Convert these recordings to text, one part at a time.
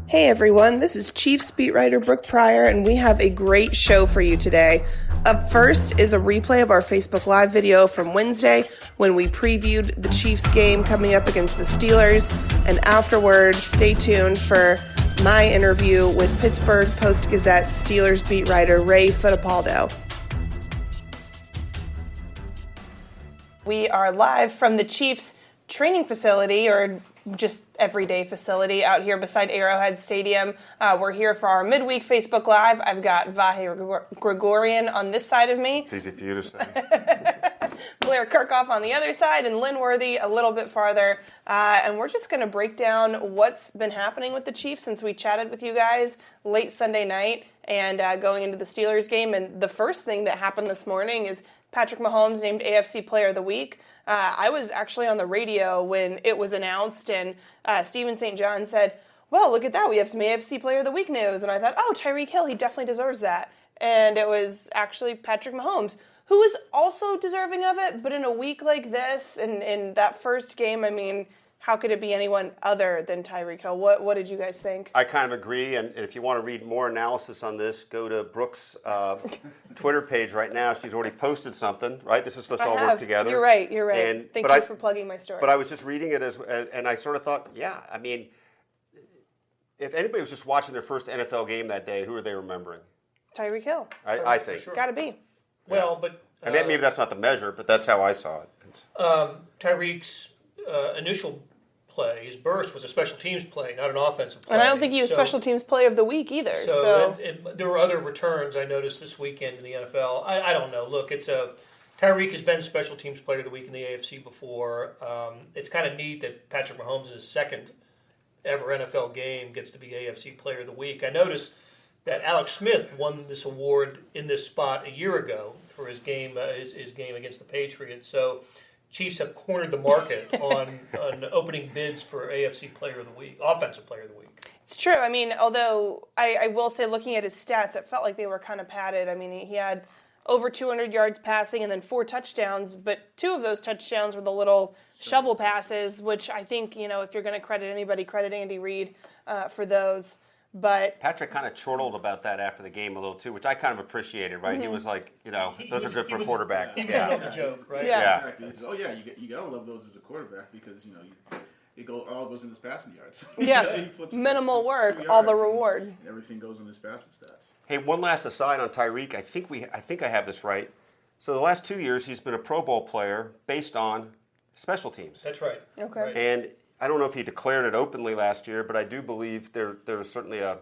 Hey everyone, this is Chiefs beat writer Brooke Pryor, and we have a great show for you today. Up first is a replay of our Facebook Live video from Wednesday when we previewed the Chiefs game coming up against the Steelers, and afterward, stay tuned for my interview with Pittsburgh Post-Gazette Steelers beat writer Ray Fittipaldo. We are live from the Chiefs training facility, or just everyday facility out here beside Arrowhead Stadium. We're here for our midweek Facebook Live. I've got Vahe Gregorian on this side of me. It's easy for you to say. Blair Kerkhoff on the other side, and Lynn Worthy a little bit farther. And we're just going to break down what's been happening with the Chiefs since we chatted with you guys late Sunday night and going into the Steelers game. And the first thing that happened this morning is Patrick Mahomes named AFC Player of the Week. I was actually on the radio when it was announced, and Stephen St. John said, well, look at that, we have some AFC Player of the Week news. And I thought, oh, Tyreek Hill, he definitely deserves that. And it was actually Patrick Mahomes, who is also deserving of it, but in a week like this, and in that first game, I mean, how could it be anyone other than Tyreek Hill? What did you guys think? I kind of agree, and if you want to read more analysis on this, go to Brooke's Twitter page right now. She's already posted something, right? This is supposed to all work together. You're right. Thank you for plugging my story. But I was just reading it, and I sort of thought, yeah, I mean, if anybody was just watching their first NFL game that day, who are they remembering? Tyreek Hill. I think. Sure. Gotta be. Well, but... and maybe that's not the measure, but that's how I saw it. Tyreek's initial play, his burst, was a special teams play, not an offensive play. And I don't think he was special teams player of the week either. So. And there were other returns I noticed this weekend in the NFL. I don't know. Look, Tyreek has been special teams player of the week in the AFC before. It's kind of neat that Patrick Mahomes in his second ever NFL game gets to be AFC player of the week. I noticed that Alex Smith won this award in this spot a year ago for his game against the Patriots. So Chiefs have cornered the market on opening bids for AFC Player of the Week, Offensive Player of the Week. It's true. I mean, although I will say, looking at his stats, it felt like they were kind of padded. I mean, he had over 200 yards passing and then 4 touchdowns, but 2 of those touchdowns were the little shovel passes, which I think, if you're going to credit anybody, credit Andy Reid for those. But Patrick kind of chortled about that after the game a little too, which I kind of appreciated, right? Mm-hmm. He was like, those are good for a quarterback. Yeah, a joke, right? Yeah. Exactly. You gotta love those as a quarterback because all goes in his passing yards. Yeah, minimal work, all the reward. Everything goes in his passing stats. Hey, one last aside on Tyreek. I think I have this right. So the last 2 years, he's been a Pro Bowl player based on special teams. That's right. Okay. Right. And I don't know if he declared it openly last year, but I do believe there was certainly a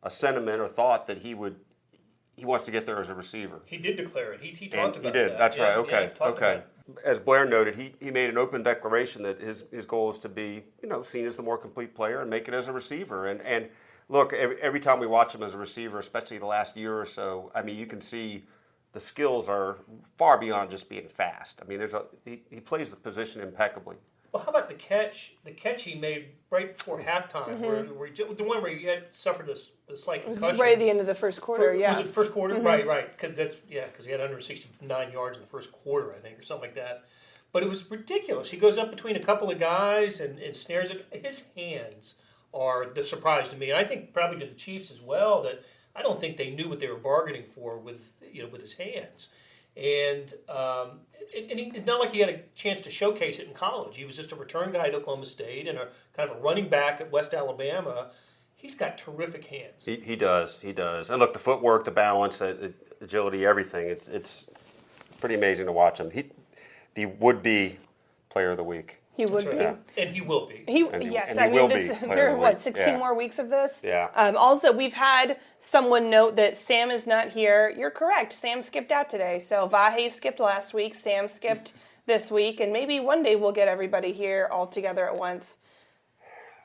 sentiment or thought that he wants to get there as a receiver. He did declare it. He talked about that. He did. That. That's right. Yeah, Okay. As Blair noted, he made an open declaration that his goal is to be seen as the more complete player and make it as a receiver. And look, every time we watch him as a receiver, especially the last year or so, I mean, you can see the skills are far beyond just being fast. I mean, he plays the position impeccably. Well, how about the catch? The catch he made right before halftime, the one where he had suffered a slight concussion. It was right at the end of the first quarter. Was it first quarter? Mm-hmm. Right. Because he had 169 yards in the first quarter, I think, or something like that. But it was ridiculous. He goes up between a couple of guys and snares it. His hands are the surprise to me, and I think probably to the Chiefs as well. That I don't think they knew what they were bargaining for with his hands. And it's not like he had a chance to showcase it in college. He was just a return guy at Oklahoma State and a kind of a running back at West Alabama. He's got terrific hands. He does. And look, the footwork, the balance, the agility, everything. It's pretty amazing to watch him. The would-be player of the week. He would be. Yeah. And he will be. There are 16 more weeks of this? Yeah. Also, we've had someone note that Sam is not here. You're correct. Sam skipped out today. So Vahe skipped last week. Sam skipped this week. And maybe one day we'll get everybody here all together at once.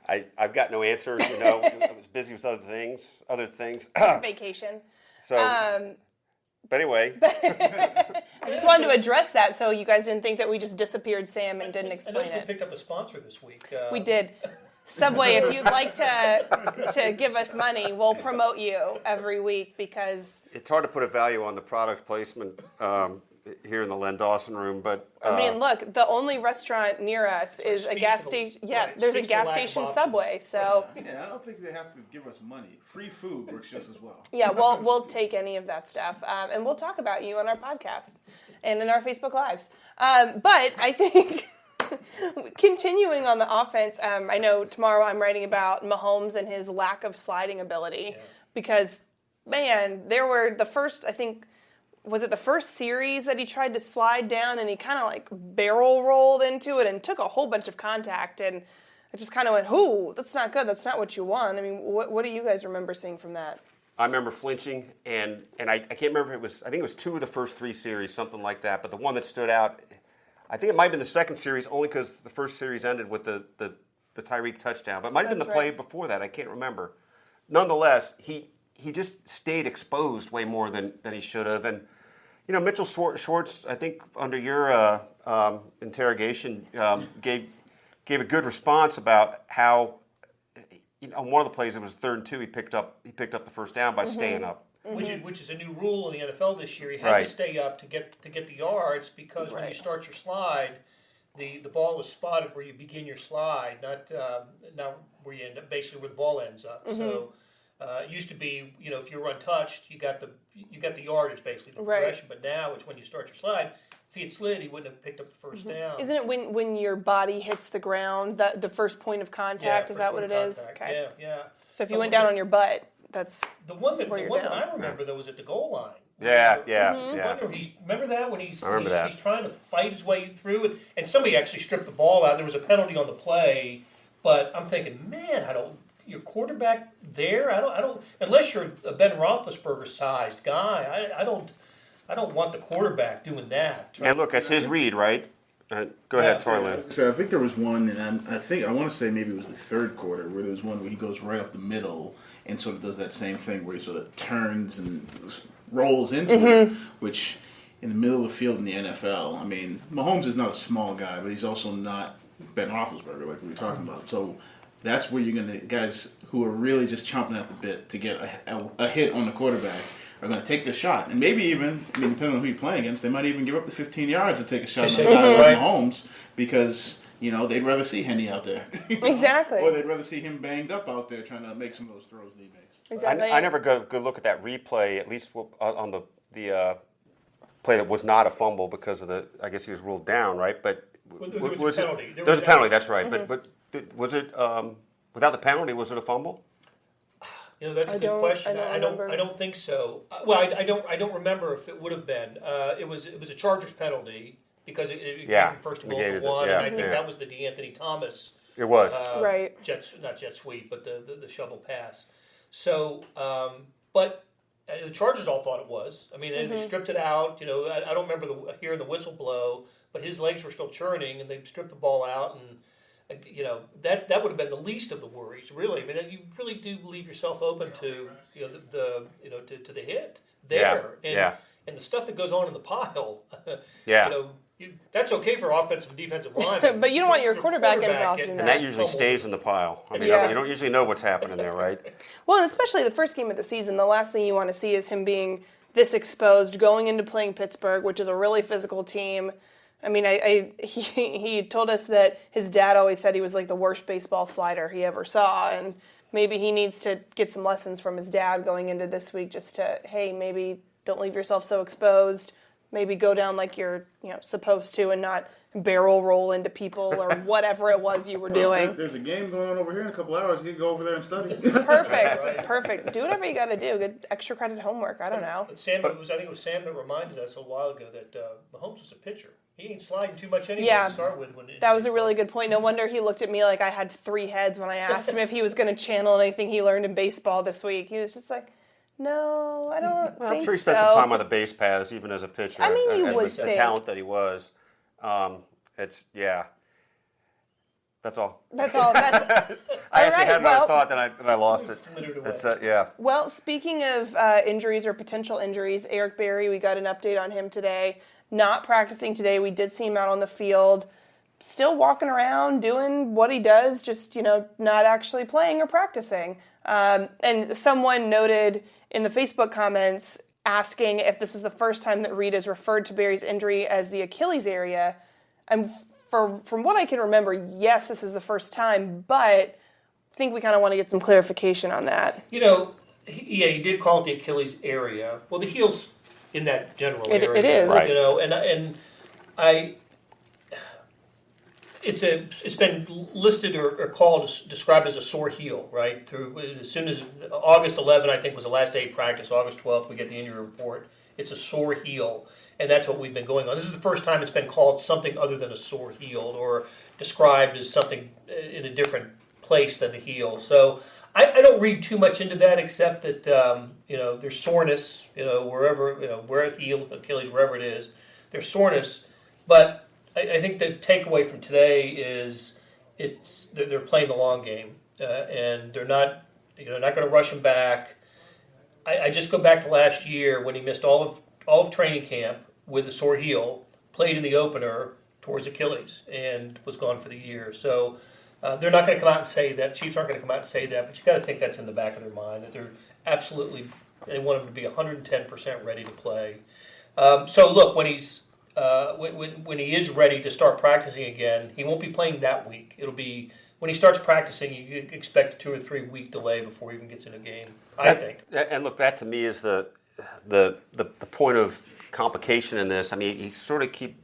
I've got no answer. I was busy with other things. Vacation. So... But anyway. I just wanted to address that so you guys didn't think that we just disappeared Sam and didn't explain it. We picked up a sponsor this week. We did. Subway, if you'd like to give us money, we'll promote you every week because... It's hard to put a value on the product placement here in the Len Dawson room, but I mean, look, the only restaurant near us is a gas station. Yeah, right, there's a speaks to gas lack of station options. Subway. So Yeah, I don't think they have to give us money. Free food works just as well. yeah, we'll take any of that stuff, and we'll talk about you on our podcast and in our Facebook Lives. But I think continuing on the offense, I know tomorrow I'm writing about Mahomes and his lack of sliding ability because, man, there were the first, I think, was it the first series that he tried to slide down and he kind of like barrel rolled into it and took a whole bunch of contact and I just kind of went, "Ooh, that's not good. That's not what you want." I mean, what do you guys remember seeing from that? I remember flinching, and I can't remember if it was, I think it was 2 of the first 3 series, something like that, but the one that stood out, I think it might have been the second series only because the first series ended with the Tyreek touchdown, but it might have been the play before that. I can't remember. Nonetheless, he just stayed exposed way more than he should have. And, you know, Mitchell Schwartz, I think under your interrogation, gave a good response about how, you know, on one of the plays, it was 3rd and 2, he picked up the first down by staying up. Which is a new rule in the NFL this year. You have to stay up to get the yards because when you start your slide, the ball is spotted where you begin your slide, not where you end up, basically where the ball ends up. So it used to be, you know, if you were untouched, you got the yardage basically, the progression. But now it's when you start your slide. If he had slid, he wouldn't have picked up the first down. Isn't it when your body hits the ground, the first point of contact? Is that what it is? Okay. Yeah. So if you went down on your butt, that's the one that where you're that down. I remember though was at the goal line. Yeah. Remember that when he's that. he's trying to fight his way through it, and somebody actually stripped the ball out. There was a penalty on the play, but I'm thinking, man, your quarterback there. I don't unless you're a Ben Roethlisberger sized guy. I don't want the quarterback doing that. And look, that's his read, right? Go ahead, sorry, Lynn. So I think there was one, and I want to say maybe it was the 3rd quarter, where there was one where he goes right up the middle and sort of does that same thing where he sort of turns and rolls into it, which in the middle of the field in the NFL, I mean, Mahomes is not a small guy, but he's also not Ben Roethlisberger like we were talking about. So that's where you're going to, guys who are really just chomping at the bit to get a hit on the quarterback are going to take the shot. And maybe even, I mean, depending on who you're playing against, they might even give up the 15 yards to take a shot on a guy like Mahomes because, you know, they'd rather see Henny out there. Exactly. Or they'd rather see him banged up out there trying to make some of those throws that he makes. exactly. I never go look at that replay, at least on the play that was not a fumble because of I guess he was ruled down, right? But There was a penalty. There was a penalty, that's right. But was it, without the penalty, was it a fumble? You know, that's a good question. I remember. don't think so. Well, I don't remember if it would have been. It was a Chargers penalty because it came first of all to 1, and I think that was the DeAnthony Thomas. It was right. Not jet sweep, but the shovel pass. So, but the Chargers all thought it was. I mean, they stripped it out. You know, I don't remember hearing the whistle blow, but his legs were still churning, and they stripped the ball out and. You know, that would have been the least of the worries, really. I mean, you really do leave yourself open to to the hit there, and the stuff that goes on in the pile. You know, that's okay for offensive and defensive linemen, but you don't want your quarterback involved in that. And that usually stays in the pile. I mean, you don't usually know what's happening there, right? Well, and especially the first game of the season, the last thing you want to see is him being this exposed, going into playing Pittsburgh, which is a really physical team. I mean, he told us that his dad always said he was like the worst baseball slider he ever saw, and maybe he needs to get some lessons from his dad going into this week just to, hey, maybe don't leave yourself so exposed, maybe go down like you're supposed to and not barrel roll into people or whatever it was you were doing. There's a game going on over here in a couple hours. You can go over there and study. Perfect. Do whatever you got to do. Get extra credit homework. I don't know. I think it was Sam that reminded us a while ago that Mahomes was a pitcher. He ain't sliding too much anyway to start with. That was a really good point. No wonder he looked at me like I had 3 heads when I asked him if he was going to channel anything he learned in baseball this week. He was just like, no, I don't think so. I'm sure he spent some time on the base paths, even as a pitcher. I mean, you would as think. the talent that he was. That's all. I actually had another thought, then I lost it. That's Well, speaking of injuries or potential injuries, Eric Berry, we got an update on him today. Not practicing today. We did see him out on the field, still walking around, doing what he does, just, not actually playing or practicing. And someone noted in the Facebook comments, asking if this is the first time that Reed has referred to Barry's injury as the Achilles area. And from what I can remember, yes, this is the first time, but I think we kind of want to get some clarification on that. He did call it the Achilles area. Well, the heel's in that general area. It is. Right. It's been listed or called, described as a sore heel, right? As soon as August 11, I think, was the last day of practice. August 12th, we get the injury report. It's a sore heel, and that's what we've been going on. This is the first time it's been called something other than a sore heel or described as something in a different place than the heel. So I don't read too much into that, except that there's soreness, wherever, where heel, Achilles, wherever it is, there's soreness. But I think the takeaway from today is they're playing the long game, and they're not going to rush him back. I just go back to last year when he missed all of training camp with a sore heel, played in the opener towards Achilles, and was gone for the year. So they're not going to come out and say that. Chiefs aren't going to come out and say that, but you got to think that's in the back of their mind, that they're absolutely, they want him to be 110% ready to play. So look, when he's when he is ready to start practicing again, he won't be playing that week. It'll be when he starts practicing, you expect a 2 or 3 week delay before he even gets in a game, I think. And look, that to me is the point of complication in this. I mean, you sort of keep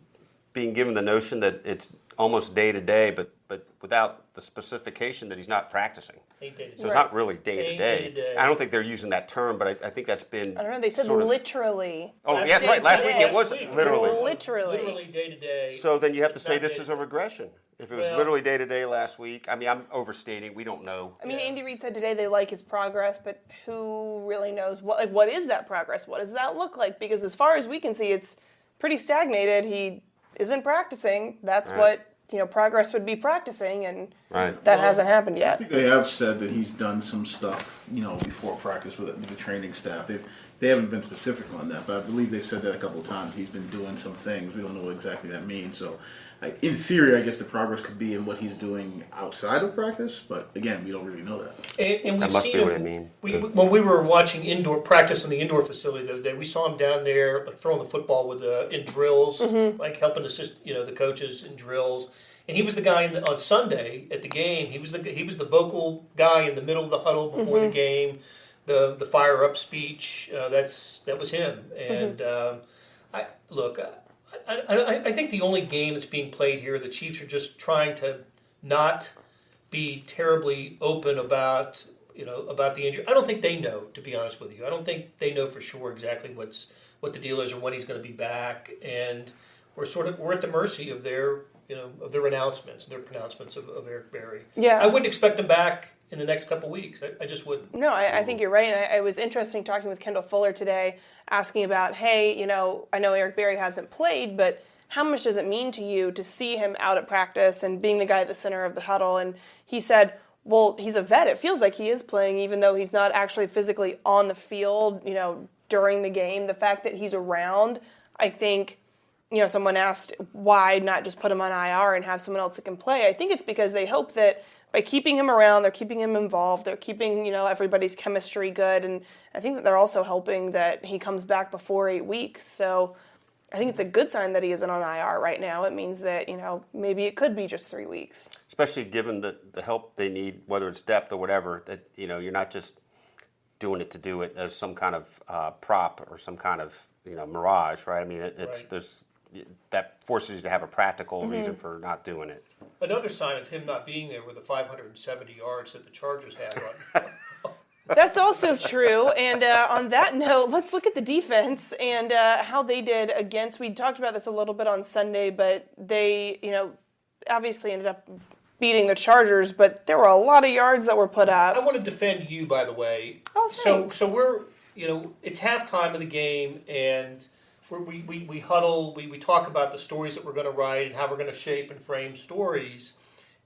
being given the notion that it's almost day to day, but without the specification that he's not practicing. So it's not really day to day. I don't think they're using that term, but I think that's been. I don't know. They said literally. Oh, yes, right. Last week it was literally. Literally day to day. So then you have to say this is a regression. If it was literally day to day last week, I mean, I'm overstating. We don't know. I mean, Andy Reid said today they like his progress, but who really knows what is that progress? What does that look like? Because as far as we can see, it's pretty stagnated. He isn't practicing. That's what progress would be practicing, and that hasn't happened yet. I think they have said that he's done some stuff, before practice with the training staff. They haven't been specific on that, but I believe they've said that a couple of times. He's been doing some things. We don't know what exactly that means. So, in theory, I guess the progress could be in what he's doing outside of practice, but again, we don't really know that. And that must be what I mean. When we were watching indoor practice in the indoor facility the other day, we saw him down there throwing the football in drills, like helping assist the coaches in drills. And he was the guy on Sunday at the game. He was the vocal guy in the middle of the huddle before the game, the fire up speech. That was him. And I think the only game that's being played here, the Chiefs are just trying to not be terribly open about the injury. I don't think they know, to be honest with you. I don't think they know for sure exactly what the deal is or when he's going to be back, and we're at the mercy of their announcements, their pronouncements of Eric Berry. Yeah, I wouldn't expect him back in the next couple of weeks. I just wouldn't. No, I think you're right. And it was interesting talking with Kendall Fuller today, asking about, hey, I know Eric Berry hasn't played, but how much does it mean to you to see him out at practice and being the guy at the center of the huddle? And he said, well, he's a vet. It feels like he is playing, even though he's not actually physically on the field, during the game. The fact that he's around, I think, someone asked why not just put him on IR and have someone else that can play. I think it's because they hope that by keeping him around, they're keeping him involved, they're keeping, everybody's chemistry good, and I think that they're also hoping that he comes back before 8 weeks. So I think it's a good sign that he isn't on IR right now. It means that, maybe it could be just 3 weeks. Especially given the help they need, whether it's depth or whatever, that, you're not just doing it to do it as some kind of prop or some kind of, mirage, right? I mean, that forces you to have a practical reason for not doing it. Another sign of him not being there were the 570 yards that the Chargers had. That's also true. And on that note, let's look at the defense and how they did against. We talked about this a little bit on Sunday, but they, obviously ended up beating the Chargers. But there were a lot of yards that were put up. I want to defend you, by the way. Oh, thanks. So we're, it's halftime of the game, and we huddle, we talk about the stories that we're going to write and how we're going to shape and frame stories,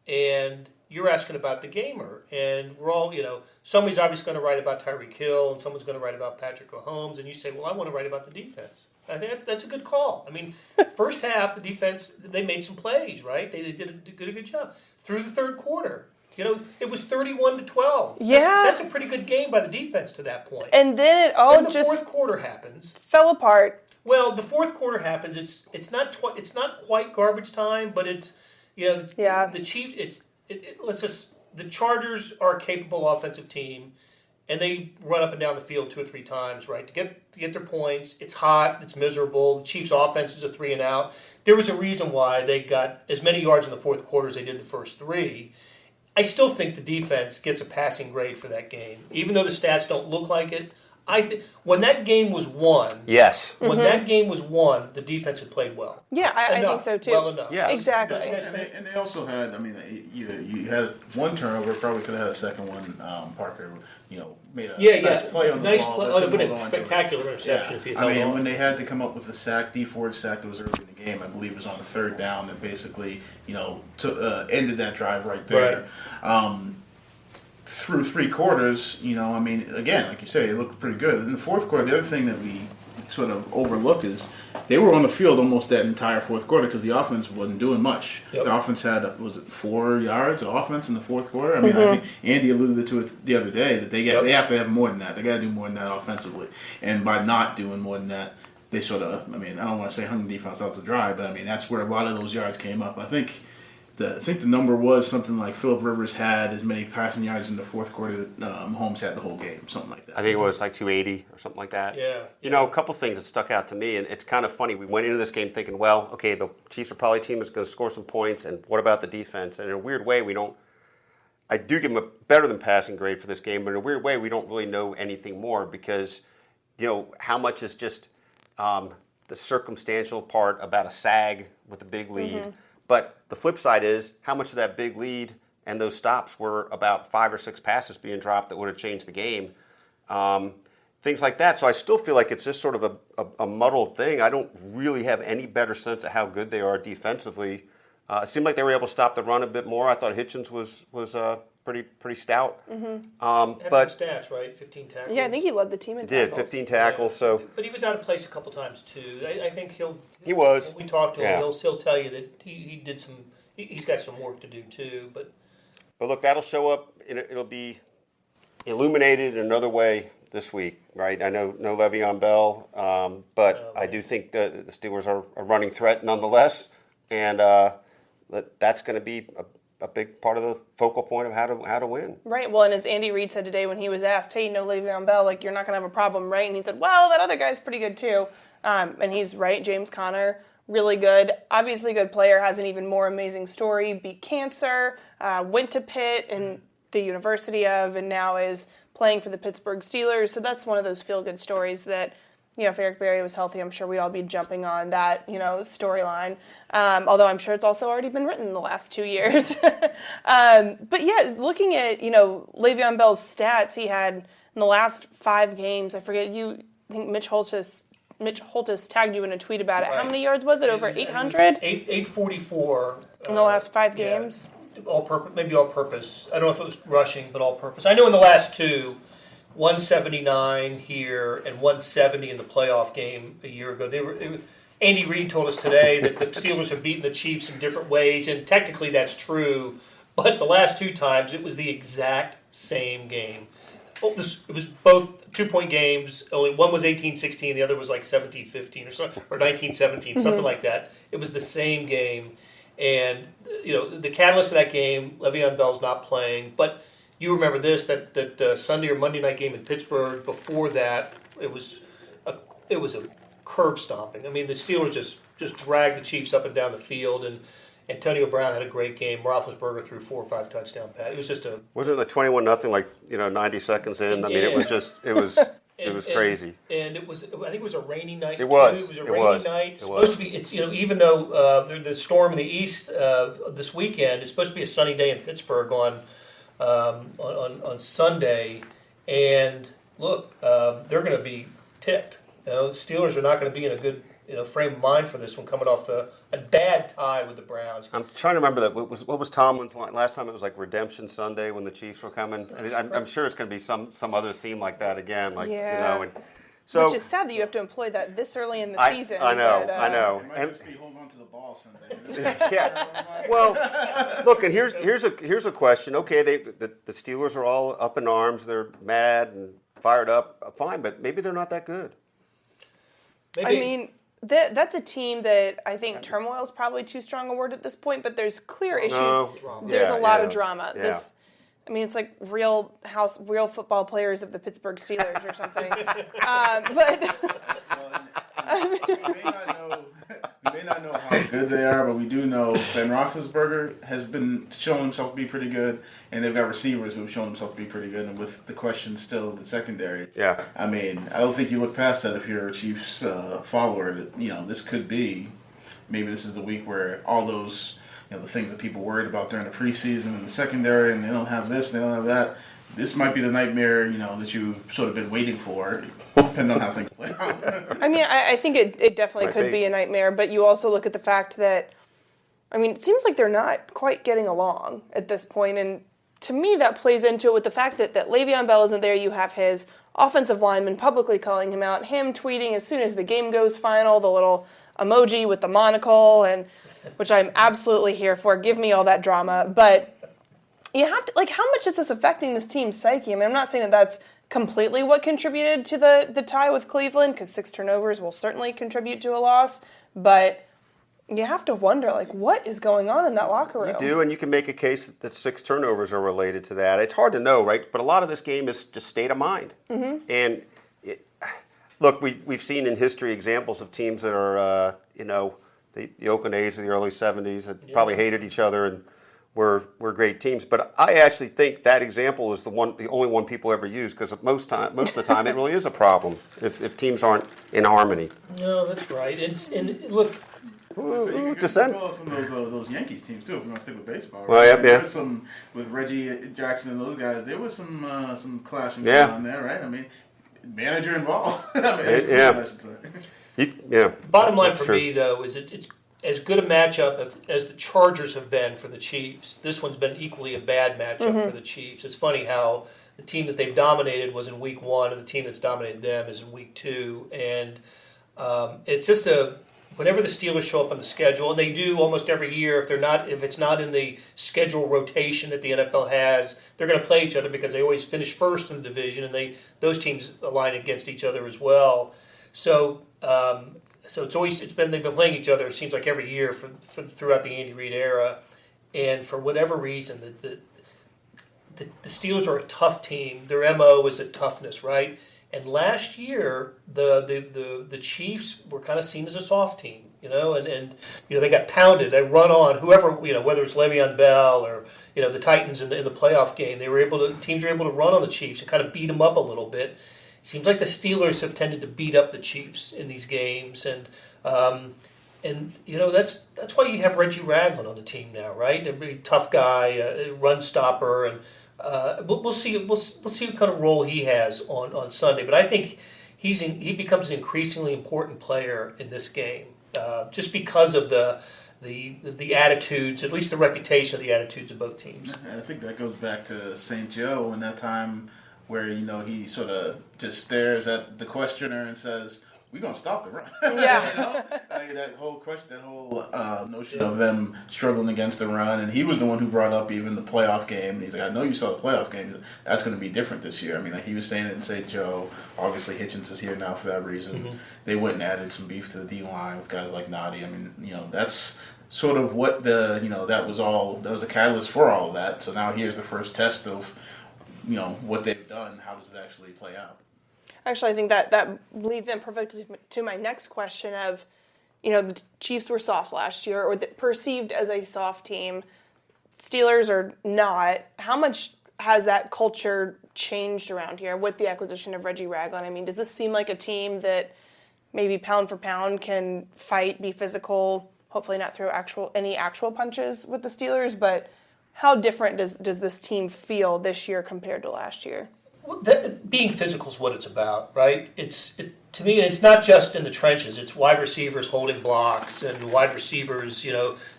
and you're asking about the gamer, and we're all, somebody's obviously going to write about Tyreek Hill, and someone's going to write about Patrick Mahomes, and you say, well, I want to write about the defense. I think that's a good call. I mean, first half, the defense, they made some plays, right? They did a good job. Through the third quarter, It was 31-12. Yeah. That's a pretty good game by the defense to that point. And then it all Then the just fourth quarter happens. fell apart. Well, the fourth quarter happens. It's not quite garbage time, but it's the Chiefs. The Chargers are a capable offensive team, and they run up and down the field 2 or 3 times, right, to get their points. It's hot. It's miserable. The Chiefs' offense is a 3 and out. There was a reason why they got as many yards in the fourth quarter as they did the first 3. I still think the defense gets a passing grade for that game, even though the stats don't look like it. I think when that game was won, that game was won, the defense had played well. Yeah, I think so too. Well enough. Yes. Exactly. And they also had, you had one turnover, probably could have had a second one. Parker, made a nice play on the ball. Play. Oh, but a spectacular interception. If he held on. When they had to come up with the sack, D Ford sack that was early in the game, I believe it was on the 3rd down that basically, ended that drive right there. Right. Through 3 quarters, again, like you say, it looked pretty good. In the fourth quarter, the other thing that we sort of overlook is they were on the field almost that entire fourth quarter because the offense wasn't doing much. Yep. The offense had, 4 yards of offense in the fourth quarter? I think Andy alluded to it the other day that they have to have more than that. They got to do more than that offensively. And by not doing more than that, they sort of, I don't want to say hung the defense out to dry, but that's where a lot of those yards came up. I think the number was something like Phillip Rivers had as many passing yards in the fourth quarter that Mahomes had the whole game, something like that. I think it was like 280 or something like that. Yeah. A couple things that stuck out to me, and it's kind of funny. We went into this game thinking, well, okay, the Chiefs are probably a team that's going to score some points, and what about the defense? And in a weird way, I do give them a better than passing grade for this game, but in a weird way, we don't really know anything more because, how much is just the circumstantial part about a sag with a big lead. But the flip side is how much of that big lead and those stops were about 5 or 6 passes being dropped that would have changed the game. Things like that. So I still feel like it's just sort of a muddled thing. I don't really have any better sense of how good they are defensively. It seemed like they were able to stop the run a bit more. I thought Hitchens was pretty stout. Had but some stats, right? 15 tackles. Yeah, I think he led the team in tackles. Did 15 tackles. Yeah. So, but he was out of place a couple times too. I think he was. When we talked to him, he'll tell you that he did some. He's got some work to do too. But look, that'll show up. It'll be illuminated in another way this week, right? I know no Le'Veon Bell, but I do think the Steelers are a running threat nonetheless, and that's going to be a big part of the focal point of how to win. Right. Well, and as Andy Reid said today when he was asked, hey, no Le'Veon Bell, you're not going to have a problem, right? And he said, well, that other guy's pretty good too. And he's right. James Conner, really good. Obviously good player, has an even more amazing story. Beat cancer, went to Pitt and the University of, and now is playing for the Pittsburgh Steelers. So that's one of those feel-good stories that, if Eric Berry was healthy, I'm sure we'd all be jumping on that, storyline. Although I'm sure it's also already been written in the last 2 years. But yeah, looking at, Le'Veon Bell's stats he had in the last 5 games, I think Mitch Holtis tagged you in a tweet about it. Right. How many yards was it? Over 800? 844. In the last 5 games? Maybe all purpose. I don't know if it was rushing, but all purpose. I know in the last 2, 179 here and 170 in the playoff game a year ago. Andy Reid told us today that the Steelers have beaten the Chiefs in different ways, and technically that's true. But the last 2 times, it was the exact same game. It was both 2-point games. Only one was 18-16, the other was like 17-15 or 19-17, something like that. It was the same game, and the catalyst of that game, Le'Veon Bell's not playing, but. You remember this, that Sunday or Monday night game in Pittsburgh. Before that, it was a curb stomping. I mean, the Steelers just dragged the Chiefs up and down the field, and Antonio Brown had a great game. Roethlisberger threw 4 or 5 touchdown passes. It was just wasn't it like 21-0, 90 seconds in? I mean, it was crazy. And I think it was a rainy night. It was. It was a rainy night. It's supposed to be. It's even though the storm in the east this weekend, it's supposed to be a sunny day in Pittsburgh on Sunday, and look, they're going to be ticked. Steelers are not going to be in a good frame of mind for this one, coming off a bad tie with the Browns. I'm trying to remember that. What was Tomlin's line? Last time it was like Redemption Sunday when the Chiefs were coming. I'm sure it's going to be some other theme like that again. And So, which is sad that you have to employ that this early in the season. I know, but, I know. It might just be hold on to the ball Sunday. Yeah. Well, look, and here's a question. Okay, the Steelers are all up in arms. They're mad and fired up. Fine, but maybe they're not that good. Maybe. I mean, that's a team that I think turmoil is probably too strong a word at this point, but there's clear issues. No. There's a lot of Yeah. drama. Yeah. It's like real football players of the Pittsburgh Steelers or something. But We may not know how good they are, but we do know Ben Roethlisberger has been showing himself to be pretty good, and they've got receivers who have shown themselves to be pretty good. And with the question still the secondary, Yeah. I mean, I don't think you look past that if you're a Chiefs follower. That this could be maybe this is the week where all those the things that people worried about during the preseason and the secondary, and they don't have this, they don't have that. This might be the nightmare, that you've sort of been waiting for, depending on how things play out. I think it definitely Might could be. be a nightmare, but you also look at the fact that, it seems like they're not quite getting along at this point, and to me that plays into it with the fact that Le'Veon Bell isn't there. You have his offensive lineman publicly calling him out, him tweeting as soon as the game goes final, the little emoji with the monocle, and which I'm absolutely here for. Give me all that drama, but you have to, how much is this affecting this team's psyche? I'm not saying that that's completely what contributed to the tie with Cleveland, because 6 turnovers will certainly contribute to a loss, but you have to wonder, what is going on in that locker room? You do, and you can make a case that 6 turnovers are related to that. It's hard to know, right? But a lot of this game is just state of mind. Mm-hmm. And look, we've seen in history examples of teams that are, the Oakland A's of the early 70s that probably hated each other and were great teams. But I actually think that example is the only one people ever use, because most of the time it really is a problem if teams aren't in harmony. No, that's right. And look, You dissent. call some of those Yankees teams too. If you want to stick with baseball, Well, yeah. There was some with Reggie Jackson and those guys. There was some clashing Yeah. going on there, right? Manager involved. Yeah. I should say. bottom line That's for true. me, though, is it's as good a matchup as the Chargers have been for the Chiefs. This one's been equally a bad matchup for the Chiefs. It's funny how the team that they've dominated was in week 1, and the team that's dominated them is in week 2. And it's just whenever the Steelers show up on the schedule, and they do almost every year, if it's not in the schedule rotation that the NFL has, they're going to play each other because they always finish first in the division, and those teams align against each other as well. So they've been playing each other. It seems like every year throughout the Andy Reid era, and for whatever reason, the Steelers are a tough team. Their MO is a toughness, right? And last year, the Chiefs were kind of seen as a soft team, and they got pounded. They run on whoever, whether it's Le'Veon Bell or the Titans in the playoff game. Teams were able to run on the Chiefs and kind of beat them up a little bit. Seems like the Steelers have tended to beat up the Chiefs in these games, and that's why you have Reggie Ragland on the team now, right? A really tough guy, a run stopper, and we'll see what kind of role he has on Sunday. But I think he becomes an increasingly important player in this game, just because of the attitudes, at least the reputation of the attitudes of both teams. I think that goes back to St. Joe and that time where he sort of just stares at the questioner and says, "We're gonna stop the run." Yeah. That whole question, that whole notion of them struggling against the run, and he was the one who brought up even the playoff game. And he's like, "I know you saw the playoff game. That's going to be different this year." He was saying it in St. Joe. Obviously, Hitchens is here now for that reason. Mm-hmm. They went and added some beef to the D line with guys like Noddy. That's sort of what that was a catalyst for all of that. So now here's the first test of what they've done. How does it actually play out? Actually, I think that leads in perfectly to my next question of, the Chiefs were soft last year, or perceived as a soft team. Steelers are not. How much has that culture changed around here with the acquisition of Reggie Ragland? Does this seem like a team that maybe pound for pound can fight, be physical, hopefully not throw any actual punches with the Steelers, but how different does this team feel this year compared to last year? Well, being physical is what it's about, right? To me, it's not just in the trenches. It's wide receivers holding blocks and wide receivers,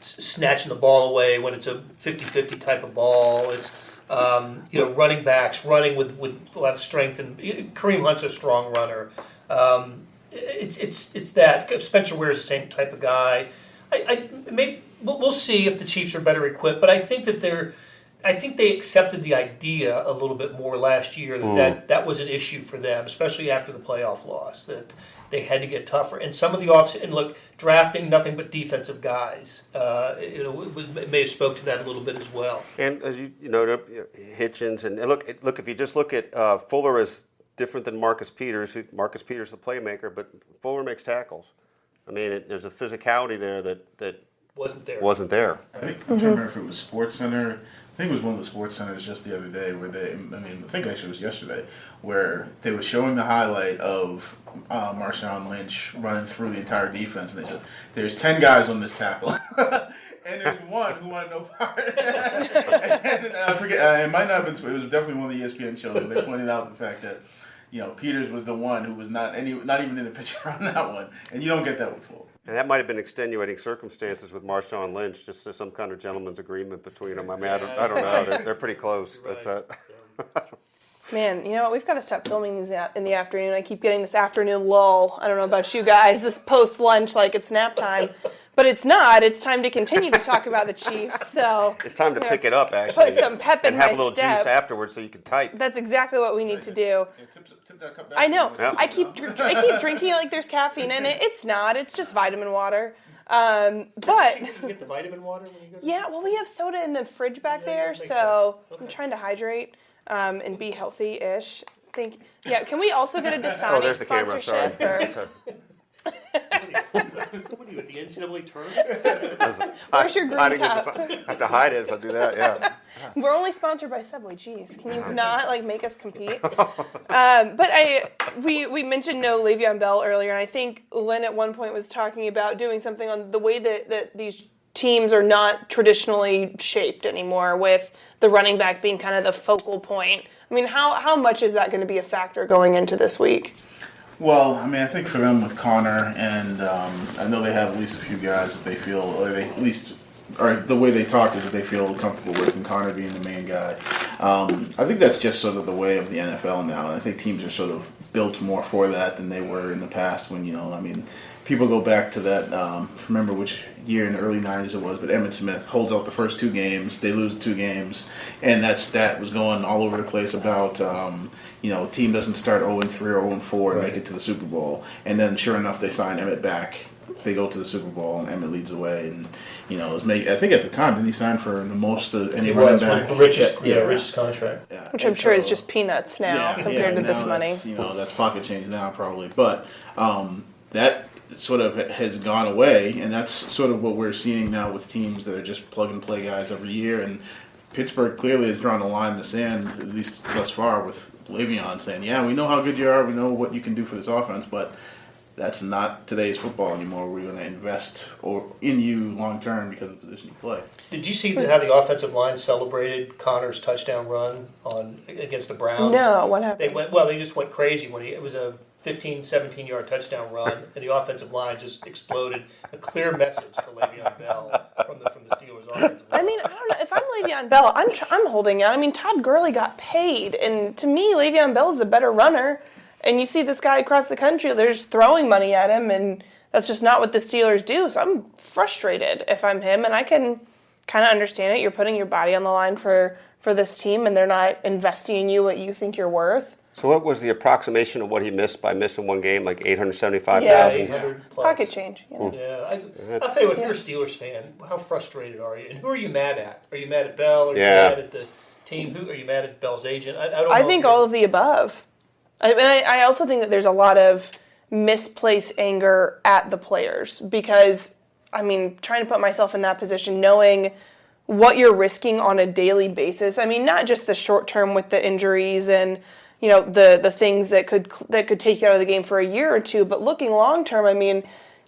snatching the ball away when it's a 50-50 type of ball. It's running backs running with a lot of strength, and Kareem Hunt's a strong runner. It's that Spencer Ware's the same type of guy. We'll see if the Chiefs are better equipped, but I think they accepted the idea a little bit more last year that was an issue for them, especially after the playoff loss, that they had to get tougher. And some of the drafting nothing but defensive guys, it may have spoke to that a little bit as well. And as you know, Hitchens and look if you just look at Fuller is different than Marcus Peters. Marcus Peters is the playmaker, but Fuller makes tackles. I mean, there's a physicality there that wasn't there. I think I can't remember if it was SportsCenter. I think it was one of the Sports Centers just the other day where I think actually it was yesterday, where they were showing the highlight of Marshawn Lynch running through the entire defense, and they said, there's 10 guys on this tackle. And there's one who wanted no part. And I forget, it might not have been, it was definitely one of the ESPN shows where they pointed out the fact that, Peters was the one who was not even in the picture on that one. And you don't get that with Fuller. And that might have been extenuating circumstances with Marshawn Lynch, just some kind of gentleman's agreement between them. I mean, I don't know. They're pretty close. Right. Man, you know what? We've got to stop filming these in the afternoon. I keep getting this afternoon lull. I don't know about you guys. This post-lunch, like it's nap time. But it's not. It's time to continue to talk about the Chiefs. So it's time to pick it up, actually. Put some pep in my step. And have a little juice afterwards so you can type. That's exactly what we need to do. Tip that cup back. I know. Yeah. I keep drinking it like there's caffeine in it. It's not. It's just vitamin water. But You get the vitamin water when you go. yeah, well, we have soda in the fridge back there, so I'm trying to hydrate and be healthy-ish. Can we also get a Dasani there's the camera. sponsorship? Sorry. What are you at the NCAA tournament? Where's your green cup? I have to hide it if I do that. Yeah. We're only sponsored by Subway. Jeez, can you not make us compete? But we mentioned no Le'Veon Bell earlier, and I think Lynn at one point was talking about doing something on the way that these teams are not traditionally shaped anymore, with the running back being kind of the focal point. I mean, how much is that going to be a factor going into this week? Well, I mean, I think for them with Connor, and I know they have at least a few guys that they feel, or the way they talk is that they feel comfortable with, and Connor being the main guy. I think that's just sort of the way of the NFL now, and I think teams are sort of built more for that than they were in the past when, people go back to that, remember which year in the early 90s it was, but Emmitt Smith holds out the first 2 games, they lose the 2 games, and that stat was going all over the place about, team doesn't start 0-3 or 0-4 and make it to the Super Bowl, and then sure enough they sign Emmitt back, they go to the Super Bowl, and Emmitt leads the way, and, I think at the time, didn't he sign for the most of any running back? The richest contract. Yeah. Which I'm sure is just peanuts now compared to this money. That's pocket change now probably, but that sort of has gone away, and that's sort of what we're seeing now with teams that are just plug-and-play guys every year, and Pittsburgh clearly has drawn a line in the sand, at least thus far, with Le'Veon saying, we know how good you are, we know what you can do for this offense, but that's not today's football anymore. We're going to invest in you long-term because of the position you play. Did you see how the offensive line celebrated Connor's touchdown run against the Browns? No, what happened? They just went crazy when it was a 15, 17-yard touchdown run, and the offensive line just exploded. A clear message to Le'Veon Bell from the Steelers' offensive line. I mean, I don't know. If I'm Le'Veon Bell, I'm holding out. I mean, Todd Gurley got paid, and to me, Le'Veon Bell is the better runner. And you see this guy across the country, they're just throwing money at him, and that's just not what the Steelers do. So I'm frustrated if I'm him, and I can kind of understand it. You're putting your body on the line for this team, and they're not investing in you what you think you're worth. So what was the approximation of what he missed by missing one game, like 875,000? Yeah, 800 plus. Pocket change. Yeah, I'll tell you what, if you're a Steelers fan, how frustrated are you? And who are you mad at? Are you mad at Bell? Are you mad at the team? Who are you mad at Bell's agent? I think all of the above. I also think that there's a lot of misplaced anger at the players because, trying to put myself in that position, knowing what you're risking on a daily basis. Not just the short term with the injuries and the things that could take you out of the game for a year or two, but looking long term,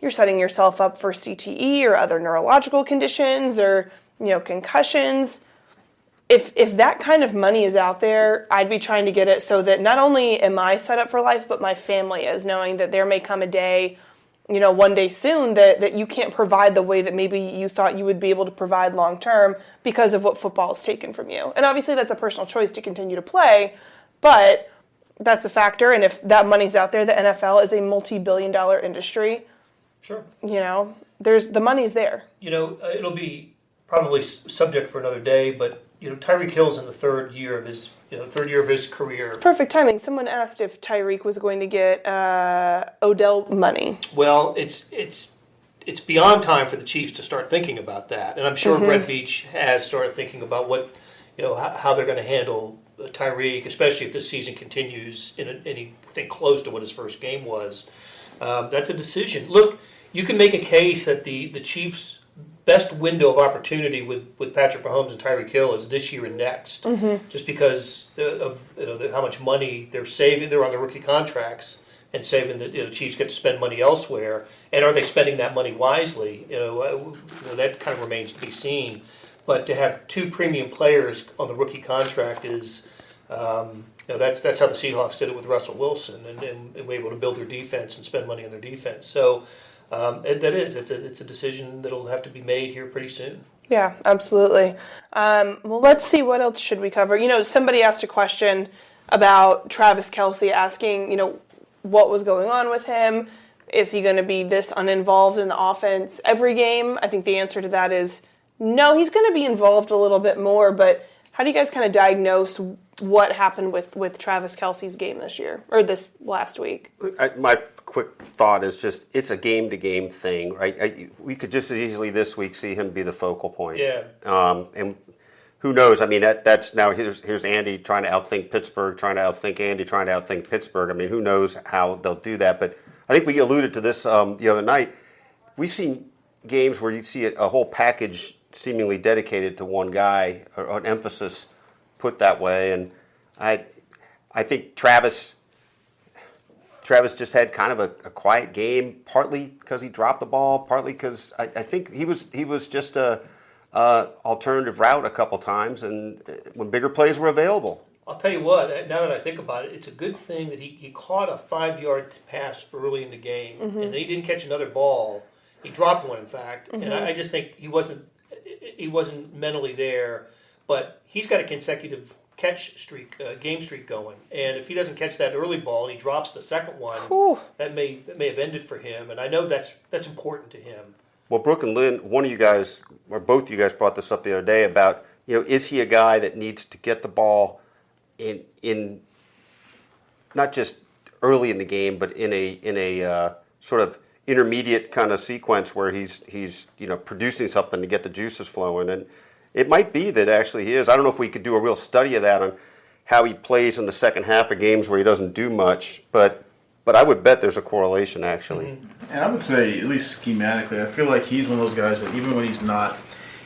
you're setting yourself up for CTE or other neurological conditions or concussions. If that kind of money is out there, I'd be trying to get it so that not only am I set up for life, but my family is, knowing that there may come a day, one day soon that you can't provide the way that maybe you thought you would be able to provide long term because of what football has taken from you. And obviously that's a personal choice to continue to play, but that's a factor. And if that money's out there, the NFL is a multi-billion-dollar industry. Sure. The money's there. It'll be probably subject for another day, but Tyreek Hill's in the third year of his career. Perfect timing. Someone asked if Tyreek was going to get Odell money. Well, it's beyond time for the Chiefs to start thinking about that, and I'm sure Brett Veach has started thinking about what how they're going to handle Tyreek, especially if this season continues in anything close to what his first game was. That's a decision. Look, you can make a case that the Chiefs' best window of opportunity with Patrick Mahomes and Tyreek Hill is this year and next, just because of how much money they're saving. They're on the rookie contracts and saving. The Chiefs get to spend money elsewhere, and are they spending that money wisely? That kind of remains to be seen. But to have two premium players on the rookie contract is. That's how the Seahawks did it with Russell Wilson, and were able to build their defense and spend money on their defense. So it's a decision that'll have to be made here pretty soon. Yeah, absolutely. Well, let's see, what else should we cover? Somebody asked a question about Travis Kelce, asking, what was going on with him. Is he going to be this uninvolved in the offense every game? I think the answer to that is no. He's going to be involved a little bit more, but how do you guys kind of diagnose what happened with Travis Kelce's game this year, or this last week? My quick thought is just it's a game-to-game thing, right? We could just as easily this week see him be the focal point. Yeah. And who knows? I mean, that's now here's Andy trying to outthink Pittsburgh, trying to outthink Andy, trying to outthink Pittsburgh. I mean, who knows how they'll do that? But I think we alluded to this the other night. We've seen games where you see a whole package seemingly dedicated to one guy, or an emphasis put that way, and I think Travis just had kind of a quiet game, partly because he dropped the ball, partly because I think he was just a alternative route a couple times, and when bigger plays were available. I'll tell you what, now that I think about it, it's a good thing that he caught a 5-yard pass early in the game, and then he didn't catch another ball. He dropped one, in fact, and I just think he wasn't mentally there, but he's got a consecutive game streak going, and if he doesn't catch that early ball and he drops the second one, that may have ended for him, and I know that's important to him. Well, Brooke and Lynn, one of you guys, or both of you guys, brought this up the other day about, is he a guy that needs to get the ball in not just early in the game, but in a sort of intermediate kind of sequence where he's producing something to get the juices flowing, and it might be that actually he is. I don't know if we could do a real study of that on how he plays in the second half of games where he doesn't do much, but I would bet there's a correlation actually. And I would say, at least schematically, I feel like he's one of those guys that even when he's not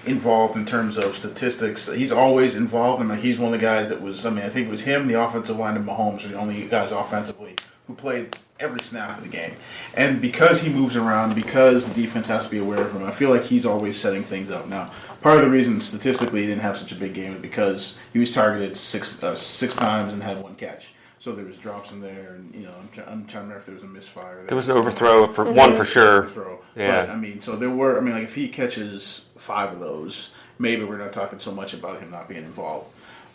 involved in terms of statistics, he's always involved. And he's one of the guys that was, I think it was him, the offensive line, and Mahomes were the only guys offensively who played every snap of the game. And because he moves around, because the defense has to be aware of him, I feel like he's always setting things up. Now, part of the reason statistically he didn't have such a big game is because he was targeted six times and had one catch. So there was drops in there, and I'm trying to remember if there was a misfire. There was an overthrow for one for sure. Overthrow. Yeah. But, so there were. Like if he catches 5 of those, maybe we're not talking so much about him not being involved.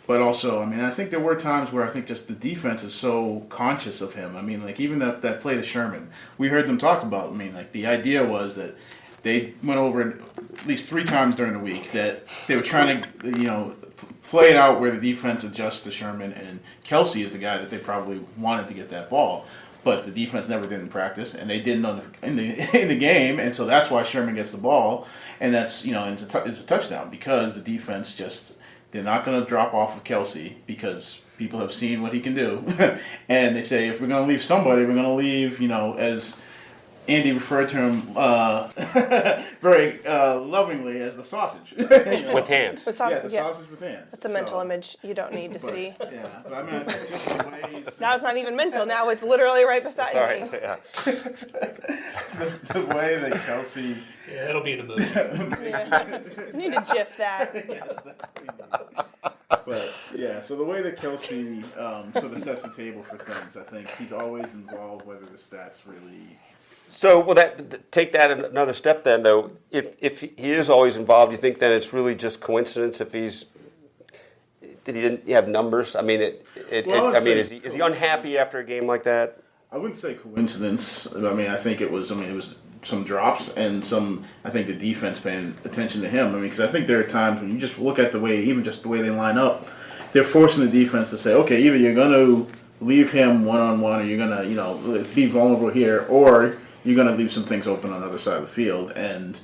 But also, I think there were times where I think just the defense is so conscious of him. Like even that play to Sherman, we heard them talk about. The idea was that they went over it at least 3 times during the week, that they were trying to, play it out where the defense adjusts to Sherman, and Kelce is the guy that they probably wanted to get that ball. But the defense never did in practice, and they didn't in the game, and so that's why Sherman gets the ball, and that's it's a touchdown because the defense they're not going to drop off of Kelce because people have seen what he can do, and they say if we're going to leave somebody, we're going to leave as Andy referred to him very lovingly as the sausage. With hands. With sausage with hands. That's a mental image you don't need to see. Yeah, but I think just the way... Now it's not even mental. Now it's literally right beside me. Yeah. The way that Kelce... Yeah, it'll be in a movie. You need to GIF that. Yes, but yeah, so the way that Kelce sort of sets the table for things, I think he's always involved, whether the stats really... So, take that another step then, though. If he is always involved, you think then it's really just coincidence if he's that he didn't have numbers? I mean, is he unhappy after a game like that? I wouldn't say coincidence. I mean, I think it was some drops and I think the defense paying attention to him. I mean, because I think there are times when you just look at the way they line up, they're forcing the defense to say, okay, either you're going to leave him one-on-one or you're going to, be vulnerable here, or you're going to leave some things open on the other side of the field. And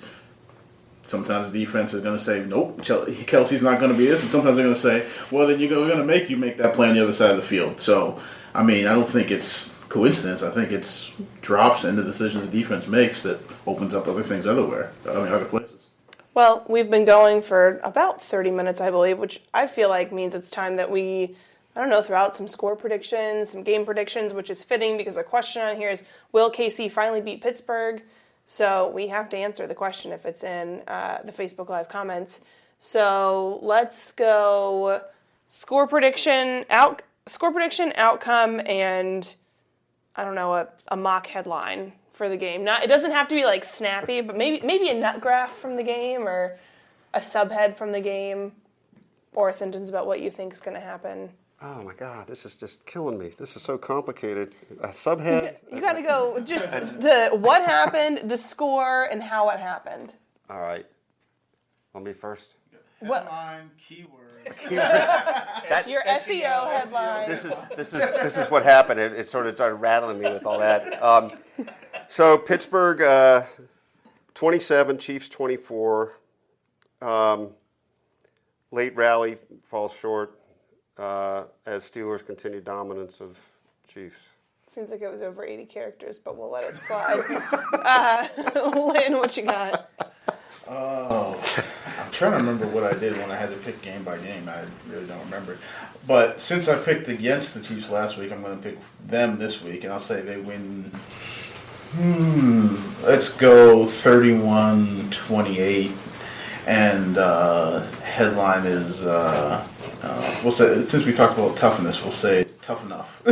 sometimes the defense is going to say, nope, Kelsey's not going to be this. And sometimes they're going to say, well, then we're going to make you make that play on the other side of the field. So, I mean, I don't think it's coincidence. I think it's drops in the decisions the defense makes that opens up other things other places. Well, we've been going for about 30 minutes, I believe, which I feel like means it's time that we, throw out some score predictions, some game predictions, which is fitting because the question on here is, will KC finally beat Pittsburgh? So we have to answer the question if it's in the Facebook Live comments. So let's go score prediction, outcome, and a mock headline for the game. It doesn't have to be like snappy, but maybe a nut graph from the game or a subhead from the game or a sentence about what you think is going to happen. Oh my God, this is just killing me. This is so complicated. A subhead? You got to go just the what happened, the score, and how it happened. All right. Want me first? Headline, keyword. Your SEO headline. This is what happened. It sort of started rattling me with all that. So Pittsburgh 27, Chiefs 24. Late rally falls short as Steelers continue dominance of Chiefs. Seems like it was over 80 characters, but we'll let it slide. Lynn, what you got? Oh, I'm trying to remember what I did when I had to pick game by game. I really don't remember. But since I picked against the Chiefs last week, I'm going to pick them this week, and I'll say they win. Let's go 31-28. And headline is, we'll say, since we talked about toughness, we'll say tough enough.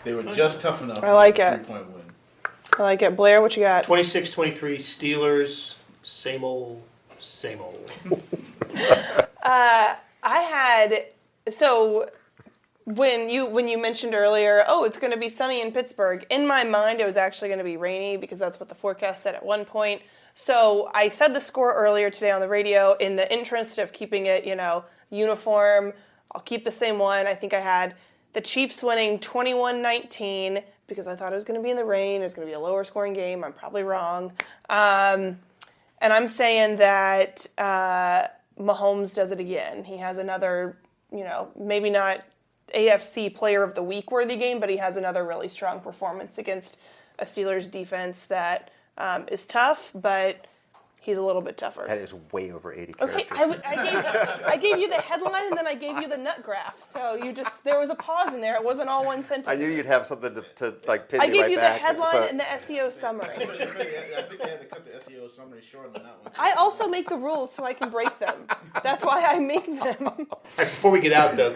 They were just tough enough. I like it. 3-point win. I like it. Blair, what you got? 26-23 Steelers. Same old. When you mentioned earlier, it's going to be sunny in Pittsburgh, in my mind it was actually going to be rainy because that's what the forecast said at one point. So I said the score earlier today on the radio in the interest of keeping it, uniform. I'll keep the same one. I think I had the Chiefs winning 21-19 because I thought it was going to be in the rain. It was going to be a lower scoring game. I'm probably wrong. And I'm saying that Mahomes does it again. He has another, maybe not AFC Player of the Week worthy game, but he has another really strong performance against a Steelers defense that is tough, but he's a little bit tougher. That is way over 80 characters. Okay, I gave you the headline and then I gave you the nut graph. So there was a pause in there. It wasn't all one sentence. I knew you'd have something to pin me right back. I gave you the headline and the SEO summary. I think they had to cut the SEO summary short on that one. I also make the rules so I can break them. That's why I make them. Before we get out, though,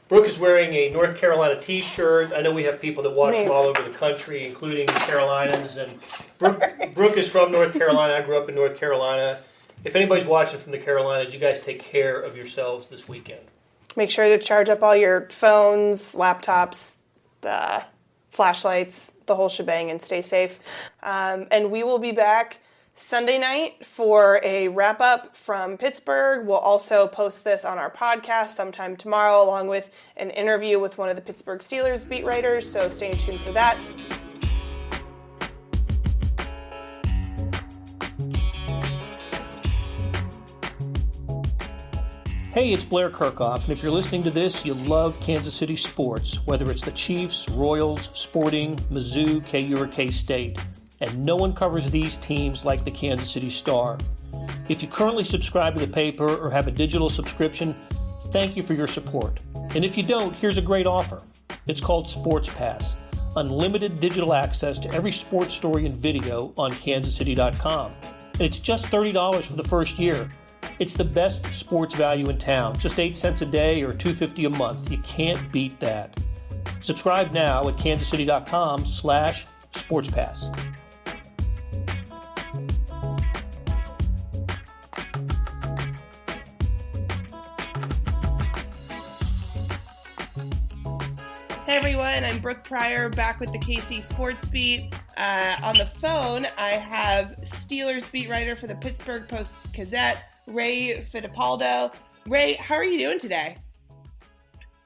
Brooke is wearing a North Carolina T-shirt. I know we have people that watch from all over the country, including the Carolinas. And Brooke is from North Carolina. I grew up in North Carolina. If anybody's watching from the Carolinas, you guys take care of yourselves this weekend. Make sure to charge up all your phones, laptops, flashlights, the whole shebang, and stay safe. And we will be back Sunday night for a wrap-up from Pittsburgh. We'll also post this on our podcast sometime tomorrow, along with an interview with one of the Pittsburgh Steelers beat writers, so stay tuned for that. Hey, it's Blair Kerkhoff, and if you're listening to this, you love Kansas City sports, whether it's the Chiefs, Royals, Sporting, Mizzou, KU, or K-State. And no one covers these teams like the Kansas City Star. If you currently subscribe to the paper or have a digital subscription, thank you for your support. And if you don't, here's a great offer. It's called Sports Pass. Unlimited digital access to every sports story and video on kansascity.com. And it's just $30 for the first year. It's the best sports value in town. Just 8 cents a day or $2.50 a month. You can't beat that. Subscribe now at kansascity.com/sportspass. Hey everyone, I'm Brooke Pryor, back with the KC Sports Beat. On the phone, I have Steelers beat writer for the Pittsburgh Post-Gazette, Ray Fittipaldo. Ray, how are you doing today?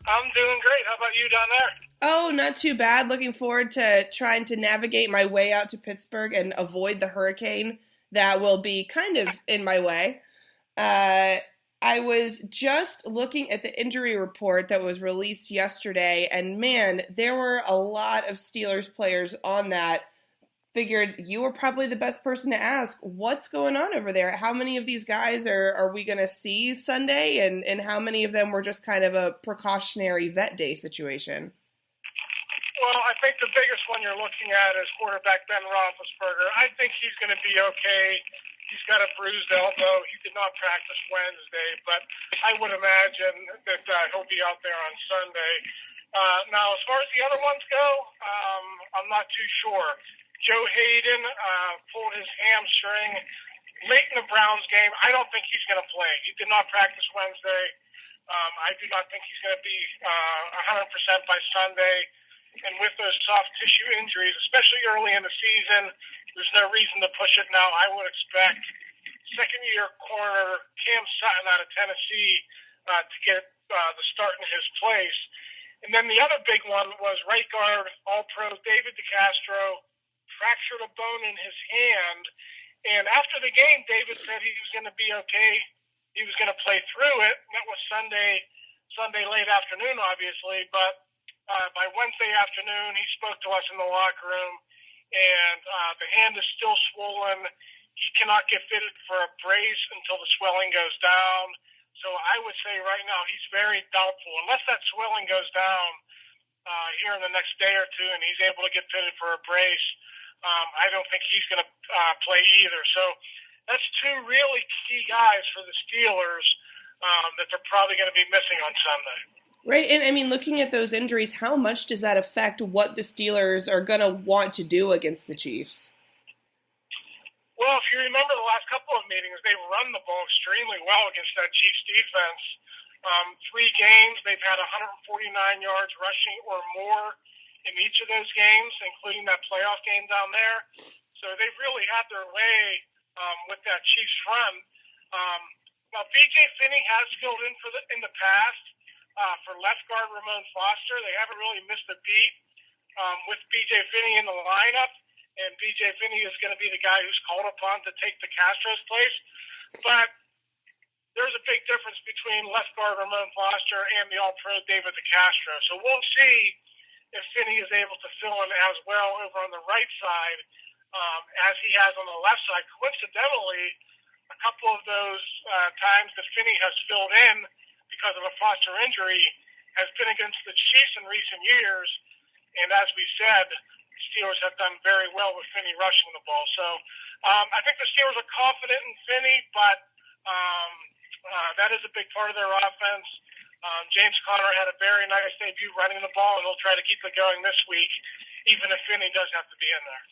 I'm doing great. How about you down there? Oh, not too bad. Looking forward to trying to navigate my way out to Pittsburgh and avoid the hurricane that will be kind of in my way. I was just looking at the injury report that was released yesterday, and man, there were a lot of Steelers players on that. Figured you were probably the best person to ask, what's going on over there? How many of these guys are we going to see Sunday, and how many of them were just kind of a precautionary vet day situation? Well, I think the biggest one you're looking at is quarterback Ben Roethlisberger. I think he's going to be okay. He's got a bruised elbow. He did not practice Wednesday, but I would imagine that he'll be out there on Sunday. Now, as far as the other ones go, I'm not too sure. Joe Hayden pulled his hamstring late in the Browns game. I don't think he's going to play. He did not practice Wednesday. I do not think he's going to be 100% by Sunday. And with those soft tissue injuries, especially early in the season, there's no reason to push it now. I would expect second-year corner Cam Sutton out of Tennessee to get the start in his place. And then the other big one was right guard, All-Pro David DeCastro, fractured a bone in his hand. And after the game, David said he was going to be okay. He was going to play through it. That was Sunday late afternoon, obviously. But by Wednesday afternoon, he spoke to us in the locker room, and the hand is still swollen. He cannot get fitted for a brace until the swelling goes down. So I would say right now he's very doubtful. Unless that swelling goes down here in the next day or two and he's able to get fitted for a brace, I don't think he's going to play either. So that's two really key guys for the Steelers that they're probably going to be missing on Sunday. Right, and I mean, looking at those injuries, how much does that affect what the Steelers are going to want to do against the Chiefs? Well, if you remember the last couple of meetings, they've run the ball extremely well against that Chiefs defense. 3 games, they've had 149 yards rushing or more in each of those games, including that playoff game down there. So they've really had their way with that Chiefs front. Now, B.J. Finney has filled in in the past. For left guard Ramon Foster, they haven't really missed a beat with B.J. Finney in the lineup, and B.J. Finney is going to be the guy who's called upon to take the Castro's place. But there's a big difference between left guard Ramon Foster and the All-Pro David DeCastro. So we'll see if Finney is able to fill in as well over on the right side as he has on the left side. Coincidentally, a couple of those times that Finney has filled in because of a Foster injury has been against the Chiefs in recent years. And as we said, the Steelers have done very well with Finney rushing the ball. So I think the Steelers are confident in Finney, but that is a big part of their offense. James Conner had a very nice debut running the ball, and he'll try to keep it going this week, even if Finney does have to be in there.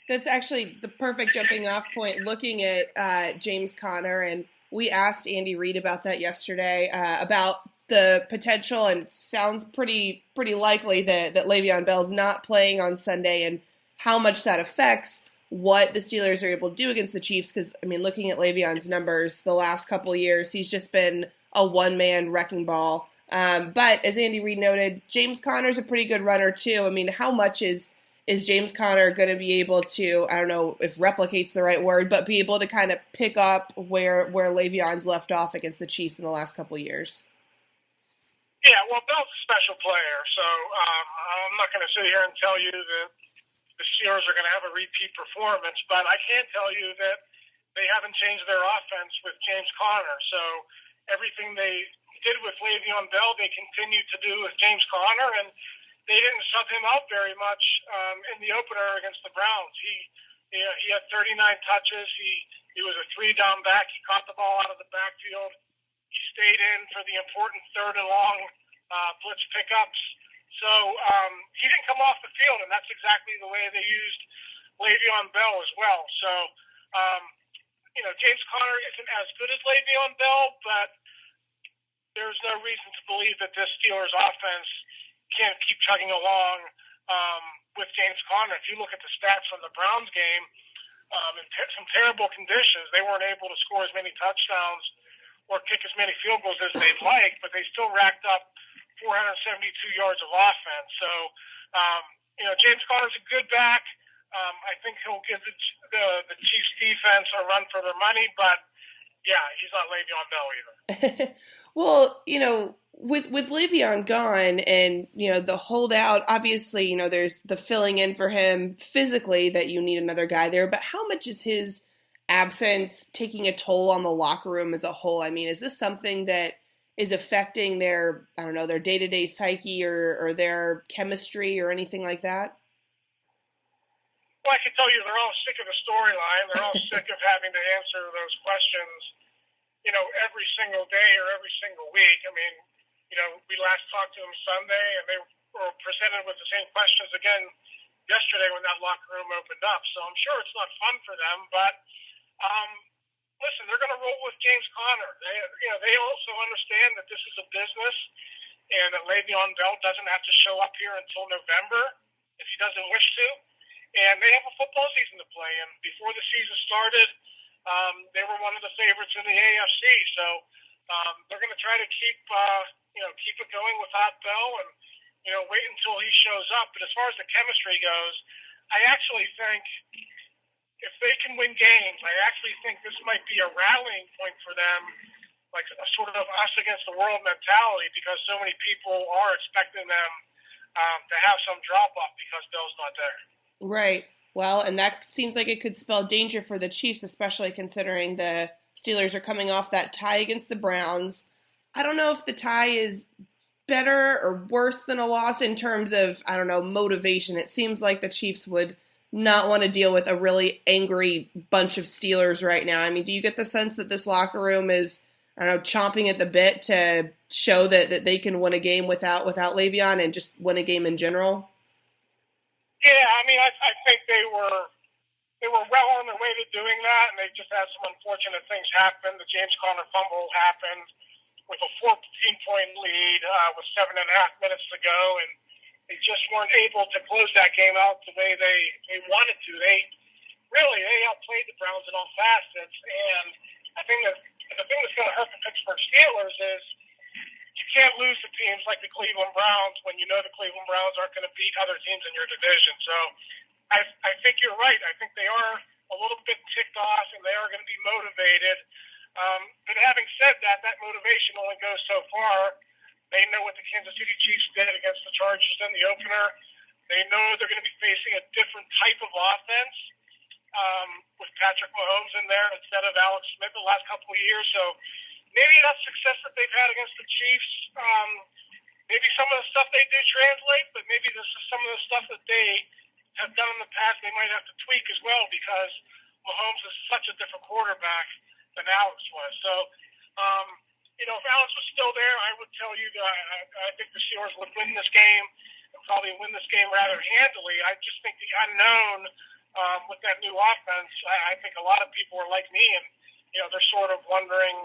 That's actually the perfect jumping off point, looking at James Conner, and we asked Andy Reid about that yesterday, about the potential, and sounds pretty likely that Le'Veon Bell's not playing on Sunday, and how much that affects what the Steelers are able to do against the Chiefs. Because, I mean, looking at Le'Veon's numbers the last couple of years, he's just been a one-man wrecking ball. But as Andy Reid noted, James Conner's a pretty good runner too. I mean, how much is James Conner going to be able to, I don't know if replicate's the right word, but be able to kind of pick up where Le'Veon's left off against the Chiefs in the last couple of years? Yeah, well, Bell's a special player, so I'm not going to sit here and tell you that the Steelers are going to have a repeat performance, but I can tell you that they haven't changed their offense with James Conner. So everything they did with Le'Veon Bell, they continue to do with James Conner, and they didn't sub him out very much in the opener against the Browns. He had 39 touches. He was a 3-down back. He caught the ball out of the backfield. He stayed in for the important 3rd and long blitz pickups. So he didn't come off the field, and that's exactly the way they used Le'Veon Bell as well. So, James Conner isn't as good as Le'Veon Bell, but there's no reason to believe that this Steelers offense can't keep chugging along with James Conner. If you look at the stats from the Browns game, in some terrible conditions, they weren't able to score as many touchdowns or kick as many field goals as they'd like, but they still racked up 472 yards of offense. So, James Conner's a good back. I think he'll give the Chiefs defense a run for their money, but yeah, he's not Le'Veon Bell either. Well, with Le'Veon gone and, the holdout, obviously, there's the filling in for him physically that you need another guy there, but how much is his absence taking a toll on the locker room as a whole? I mean, is this something that is affecting their day-to-day psyche or their chemistry or anything like that? Well, I can tell you they're all sick of the storyline. They're all sick of having to answer those questions, every single day or every single week. I mean, we last talked to them Sunday, and they were presented with the same questions again yesterday when that locker room opened up. So I'm sure it's not fun for them, but listen, they're going to roll with James Conner. They also understand that this is a business and that Le'Veon Bell doesn't have to show up here until November if he doesn't wish to. And they have a football season to play. And before the season started, they were one of the favorites in the AFC. So they're going to try to keep it going without Bell and, wait until he shows up. But as far as the chemistry goes, I actually think if they can win games, I actually think this might be a rallying point for them, like a sort of us against the world mentality, because so many people are expecting them to have some drop-off because Bell's not there. Right. Well, and that seems like it could spell danger for the Chiefs, especially considering the Steelers are coming off that tie against the Browns. I don't know if the tie is better or worse than a loss in terms of, motivation. It seems like the Chiefs would not want to deal with a really angry bunch of Steelers right now. I mean, do you get the sense that this locker room is, chomping at the bit to show that they can win a game without Le'Veon and just win a game in general? Yeah, I think they were well on their way to doing that, and they just had some unfortunate things happen. The James Conner fumble happened with a 14-point lead with 7.5 minutes to go, and they just weren't able to close that game out the way they wanted to. They outplayed the Browns in all facets, and I think that the thing that's going to hurt the Pittsburgh Steelers is you can't lose to teams like the Cleveland Browns when you know the Cleveland Browns aren't going to beat other teams in your division. So I think you're right. I think they are a little bit ticked off, and they are going to be motivated. But having said that, that motivation only goes so far. They know what the Kansas City Chiefs did against the Chargers in the opener. They know they're going to be facing a different type of offense with Patrick Mahomes in there instead of Alex Smith the last couple of years. So maybe that success that they've had against the Chiefs, maybe some of the stuff they do translate, but maybe this is some of the stuff that they have done in the past they might have to tweak as well, because Mahomes is such a different quarterback than Alex was. So, if Alex was still there, I would tell you that I think the Steelers would win this game and probably win this game rather handily. I just think the unknown with that new offense, I think a lot of people are like me, and they're sort of wondering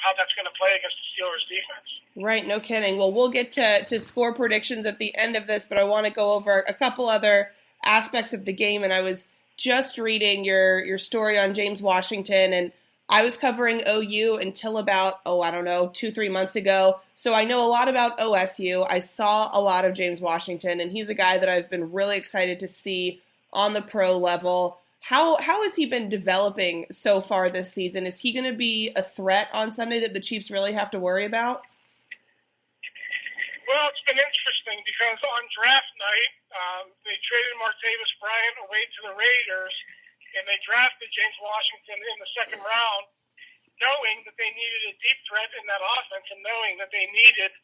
how that's going to play against the Steelers defense. Right, no kidding. Well, we'll get to score predictions at the end of this, but I want to go over a couple other aspects of the game. And I was just reading your story on James Washington, and I was covering OU until about, 2-3 months ago. So I know a lot about OSU. I saw a lot of James Washington, and he's a guy that I've been really excited to see on the pro level. How has he been developing so far this season? Is he going to be a threat on Sunday that the Chiefs really have to worry about? Well, it's been interesting because on draft night, they traded Martavis Bryant away to the Raiders, and they drafted James Washington in the second round, knowing that they needed a deep threat in that offense and knowing that they needed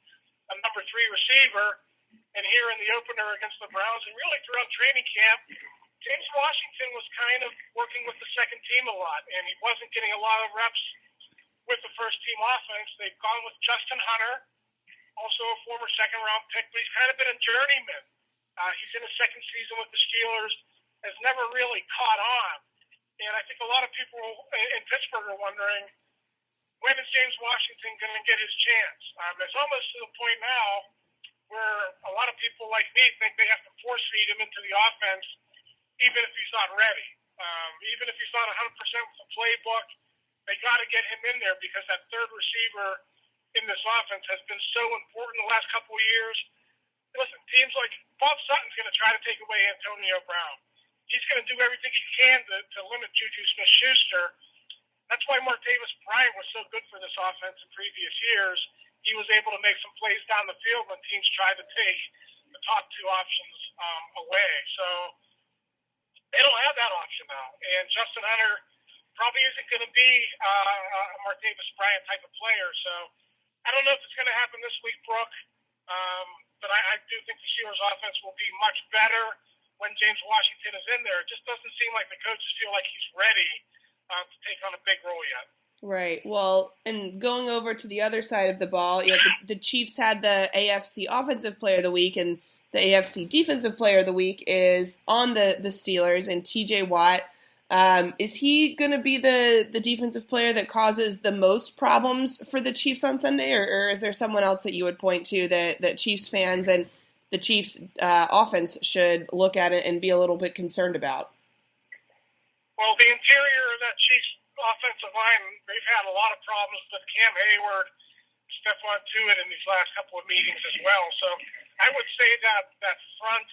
a number 3 receiver. And here in the opener against the Browns, and really throughout training camp, James Washington was kind of working with the second team a lot, and he wasn't getting a lot of reps with the first team offense. They've gone with Justin Hunter, also a former second-round pick, but he's kind of been a journeyman. He's in his second season with the Steelers, has never really caught on. And I think a lot of people in Pittsburgh are wondering, when is James Washington going to get his chance? It's almost to the point now where a lot of like me think they have to force feed him into the offense, even if he's not ready. Even if he's not 100% with the playbook, they got to get him in there because that third receiver in this offense has been so important the last couple of years. Listen, teams like Bob Sutton's going to try to take away Antonio Brown. He's going to do everything he can to limit Juju Smith-Schuster. That's why Martavis Bryant was so good for this offense in previous years. He was able to make some plays down the field when teams tried to take the top two options away. So they don't have that option now. And Justin Hunter probably isn't going to be a Martavis Bryant type of player. So I don't know if it's going to happen this week, Brooke. But I do think the Steelers' offense will be much better when James Washington is in there. It just doesn't seem like the coaches feel like he's ready to take on a big role yet. Right. Well, and going over to the other side of the ball, the Chiefs had the AFC Offensive Player of the Week, and the AFC Defensive Player of the Week is on the Steelers, and T.J. Watt. Is he going to be the defensive player that causes the most problems for the Chiefs on Sunday, or is there someone else that you would point to that Chiefs fans and the Chiefs offense should look at it and be a little bit concerned about? Well, the interior of that Chiefs offensive line, they've had a lot of problems with Cam Hayward, Stephon Tuitt in these last couple of meetings as well. So I would say that front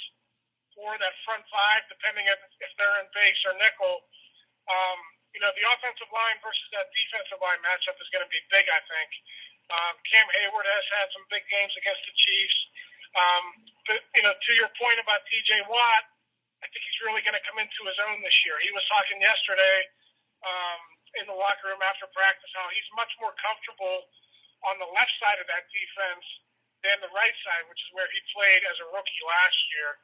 four, that front five, depending if they're in base or nickel, the offensive line versus that defensive line matchup is going to be big, I think. Cam Hayward has had some big games against the Chiefs. But, to your point about T.J. Watt, I think he's really going to come into his own this year. He was talking yesterday in the locker room after practice how he's much more comfortable on the left side of that defense than the right side, which is where he played as a rookie last year.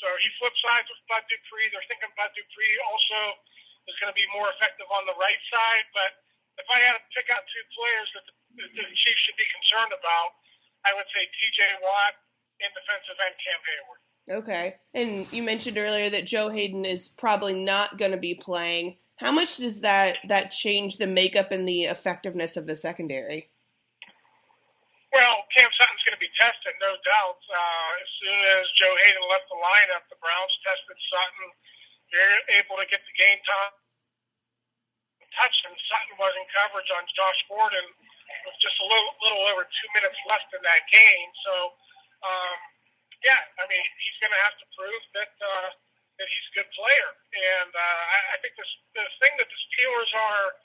So he flipped sides with Bud Dupree. They're thinking Bud Dupree also is going to be more effective on the right side. But if I had to pick out two players that the Chiefs should be concerned about, I would say T.J. Watt and defensive end Cam Hayward. Okay. And you mentioned earlier that Joe Hayden is probably not going to be playing. How much does that change the makeup and the effectiveness of the secondary? Well, Cam Sutton's going to be tested, no doubt. As soon as Joe Hayden left the lineup, the Browns tested Sutton. They're able to get the game time. Touch him. Sutton was in coverage on Josh Gordon with just a little over 2 minutes left in that game. So, he's going to have to prove that he's a good player. And I think the thing that the Steelers are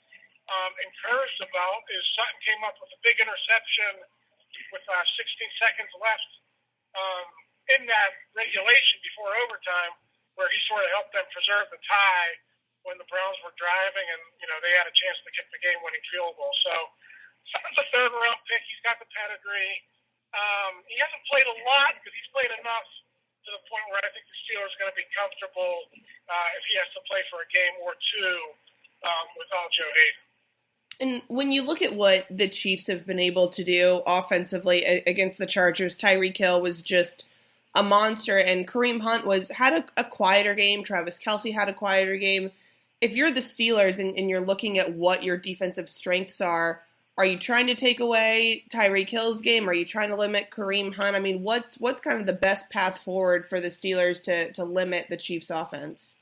encouraged about is Sutton came up with a big interception with 16 seconds left in that regulation before overtime, where he sort of helped them preserve the tie when the Browns were driving and, they had a chance to kick the game-winning field goal. So Sutton's a third-round pick. He's got the pedigree. He hasn't played a lot, but he's played enough to the point where I think the Steelers are going to be comfortable if he has to play for a game or two without Joe Hayden. And when you look at what the Chiefs have been able to do offensively against the Chargers, Tyreek Hill was just a monster, and Kareem Hunt had a quieter game. Travis Kelce had a quieter game. If you're the Steelers and you're looking at what your defensive strengths are you trying to take away Tyreek Hill's game? Are you trying to limit Kareem Hunt? I mean, what's kind of the best path forward for the Steelers to limit the Chiefs' offense?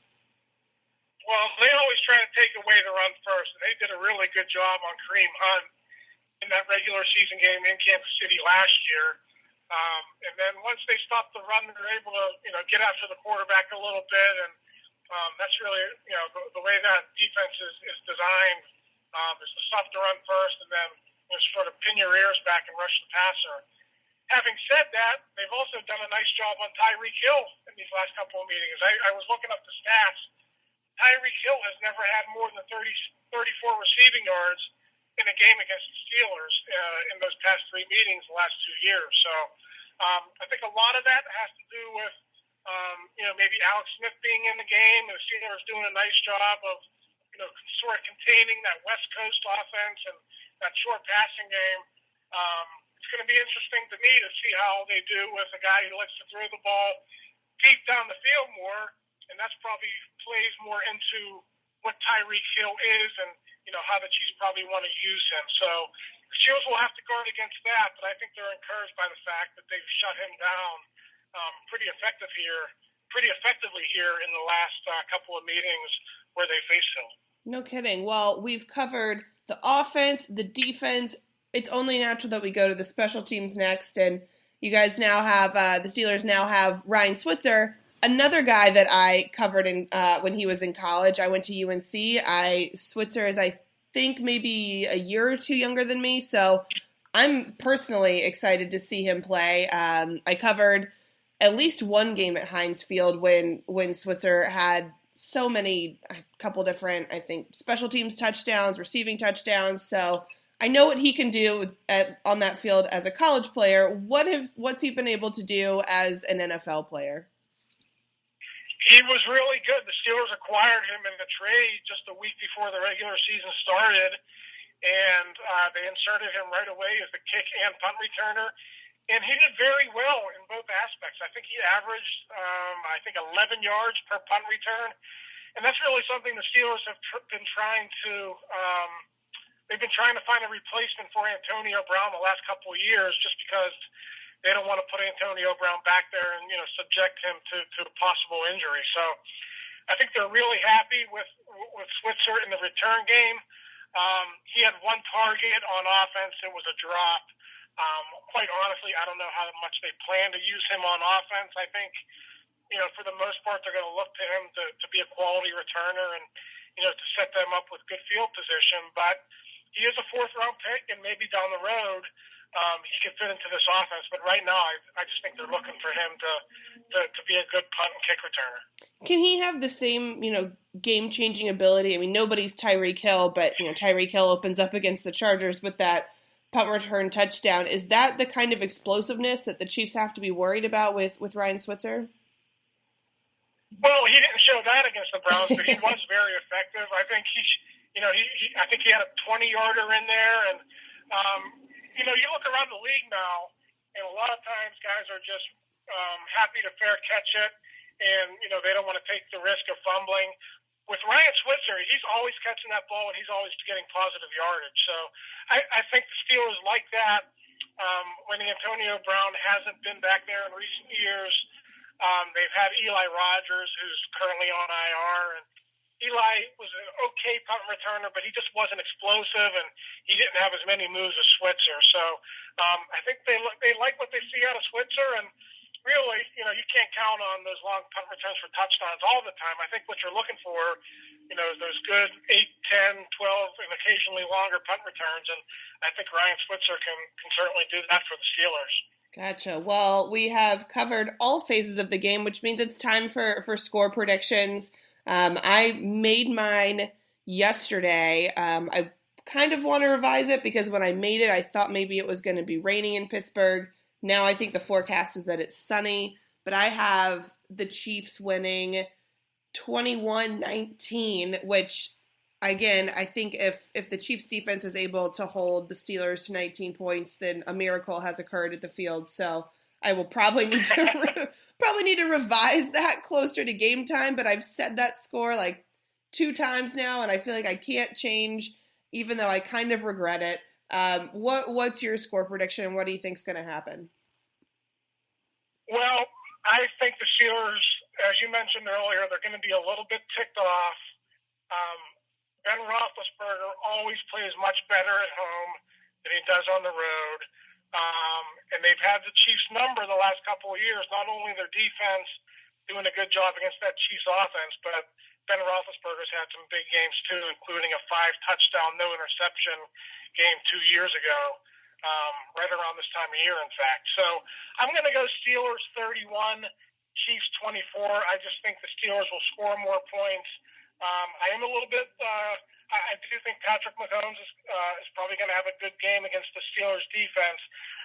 Well, they always try to take away the run first, and they did a really good job on Kareem Hunt in that regular season game in Kansas City last year. And then once they stopped the run, they're able to, get after the quarterback a little bit, and that's really, the way that defense is designed. Is to stop the run first and then sort of pin your ears back and rush the passer. Having said that, they've also done a nice job on Tyreek Hill in these last couple of meetings. I was looking up the stats. Tyreek Hill has never had more than 34 receiving yards in a game against the Steelers in those past three meetings the last 2 years. So I think a lot of that has to do with maybe Alex Smith being in the game and the Steelers doing a nice job of sort of containing that West Coast offense and that short passing game. It's going to be interesting to me to see how they do with a guy who likes to throw the ball deep down the field more, and that's probably plays more into what Tyreek Hill is and, how the Chiefs probably want to use him. So the Steelers will have to guard against that, but I think they're encouraged by the fact that they've shut him down pretty effectively here in the last couple of meetings where they faced him. No kidding. Well, we've covered the offense, the defense. It's only natural that we go to the special teams next, and you guys now have the Steelers now have Ryan Switzer, another guy that I covered in when he was in college. I went to UNC. Switzer is, I think, maybe a year or two younger than me, so I'm personally excited to see him play. I covered at least one game at Heinz Field when Switzer had so many, a couple different, I think, special teams touchdowns, receiving touchdowns. So I know what he can do on that field as a college player. What's he been able to do as an NFL player? He was really good. The Steelers acquired him in the trade just a week before the regular season started, and they inserted him right away as the kick and punt returner. And he did very well in both aspects. I think he averaged, 11 yards per punt return. And that's really something the Steelers have been trying to they've been trying to find a replacement for Antonio Brown the last couple of years, just because they don't want to put Antonio Brown back there and, subject him to a possible injury. So I think they're really happy with Switzer in the return game. He had one target on offense. It was a drop. Quite honestly, I don't know how much they plan to use him on offense. I think, for the most part, they're going to look to him to be a quality returner and, to set them up with good field position. But he is a fourth-round pick, and maybe down the road he can fit into this offense. But right now, I just think they're looking for him to be a good punt and kick returner. Can he have the same, game-changing ability? I mean, nobody's Tyreek Hill, but, Tyreek Hill opens up against the Chargers with that punt return touchdown. Is that the kind of explosiveness that the Chiefs have to be worried about with Ryan Switzer? Well, he didn't show that against the Browns, but he was very effective. I think I think he had a 20-yarder in there, and you look around the league now, and a lot of times guys are just happy to fair catch it, and they don't want to take the risk of fumbling. With Ryan Switzer, he's always catching that ball, and he's always getting positive yardage. So I think the Steelers like that. When Antonio Brown hasn't been back there in recent years, they've had Eli Rogers, who's currently on IR, and Eli was an okay punt returner, but he just wasn't explosive, and he didn't have as many moves as Switzer. So I think they like what they see out of Switzer, and really, you can't count on those long punt returns for touchdowns all the time. I think what you're looking for, is those good 8, 10, 12, and occasionally longer punt returns, and I think Ryan Switzer can certainly do that for the Steelers. Gotcha. Well, we have covered all phases of the game, which means it's time for score predictions. I made mine yesterday. I kind of want to revise it because when I made it, I thought maybe it was going to be raining in Pittsburgh. Now I think the forecast is that it's sunny, but I have the Chiefs winning 21-19, which, again, I think if the Chiefs defense is able to hold the Steelers to 19 points, then a miracle has occurred at the field. So I will probably need to revise that closer to game time, but I've said that score like 2 times now, and I feel like I can't change, even though I kind of regret it. What's your score prediction? What do you think's going to happen? Well, I think the Steelers, as you mentioned earlier, they're going to be a little bit ticked off. Ben Roethlisberger always plays much better at home than he does on the road. And they've had the Chiefs' number the last couple of years, not only their defense doing a good job against that Chiefs offense, but Ben Roethlisberger's had some big games too, including a 5-touchdown, no interception game 2 years ago, right around this time of year, in fact. So I'm going to go Steelers 31, Chiefs 24. I just think the Steelers will score more points. I am a little bit. I do think Patrick Mahomes is probably going to have a good game against the Steelers defense.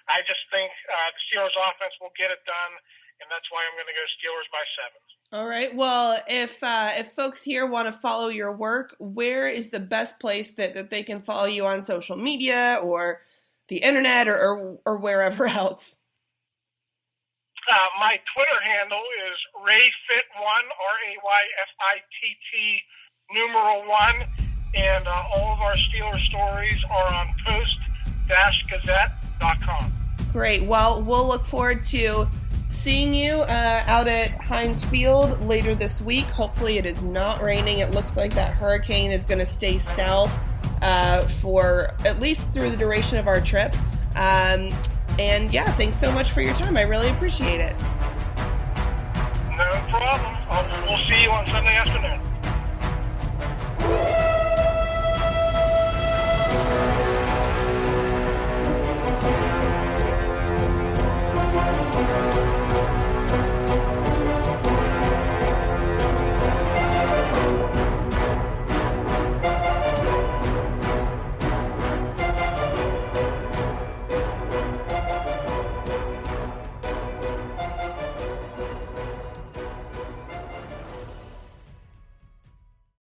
I just think the Steelers offense will get it done, and that's why I'm going to go Steelers by 7. All right. Well, if folks here want to follow your work, where is the best place that they can follow you on social media or the internet or wherever else? My Twitter handle is RayFitt1, RAYFITT 1, and all of our Steelers stories are on Pittsburgh-Gazette.com. Great. Well, we'll look forward to seeing you out at Heinz Field later this week. Hopefully it is not raining. It looks like that hurricane is going to stay south for at least through the duration of our trip. And yeah, thanks so much for your time. I really appreciate it. No problem. We'll see you on Sunday afternoon.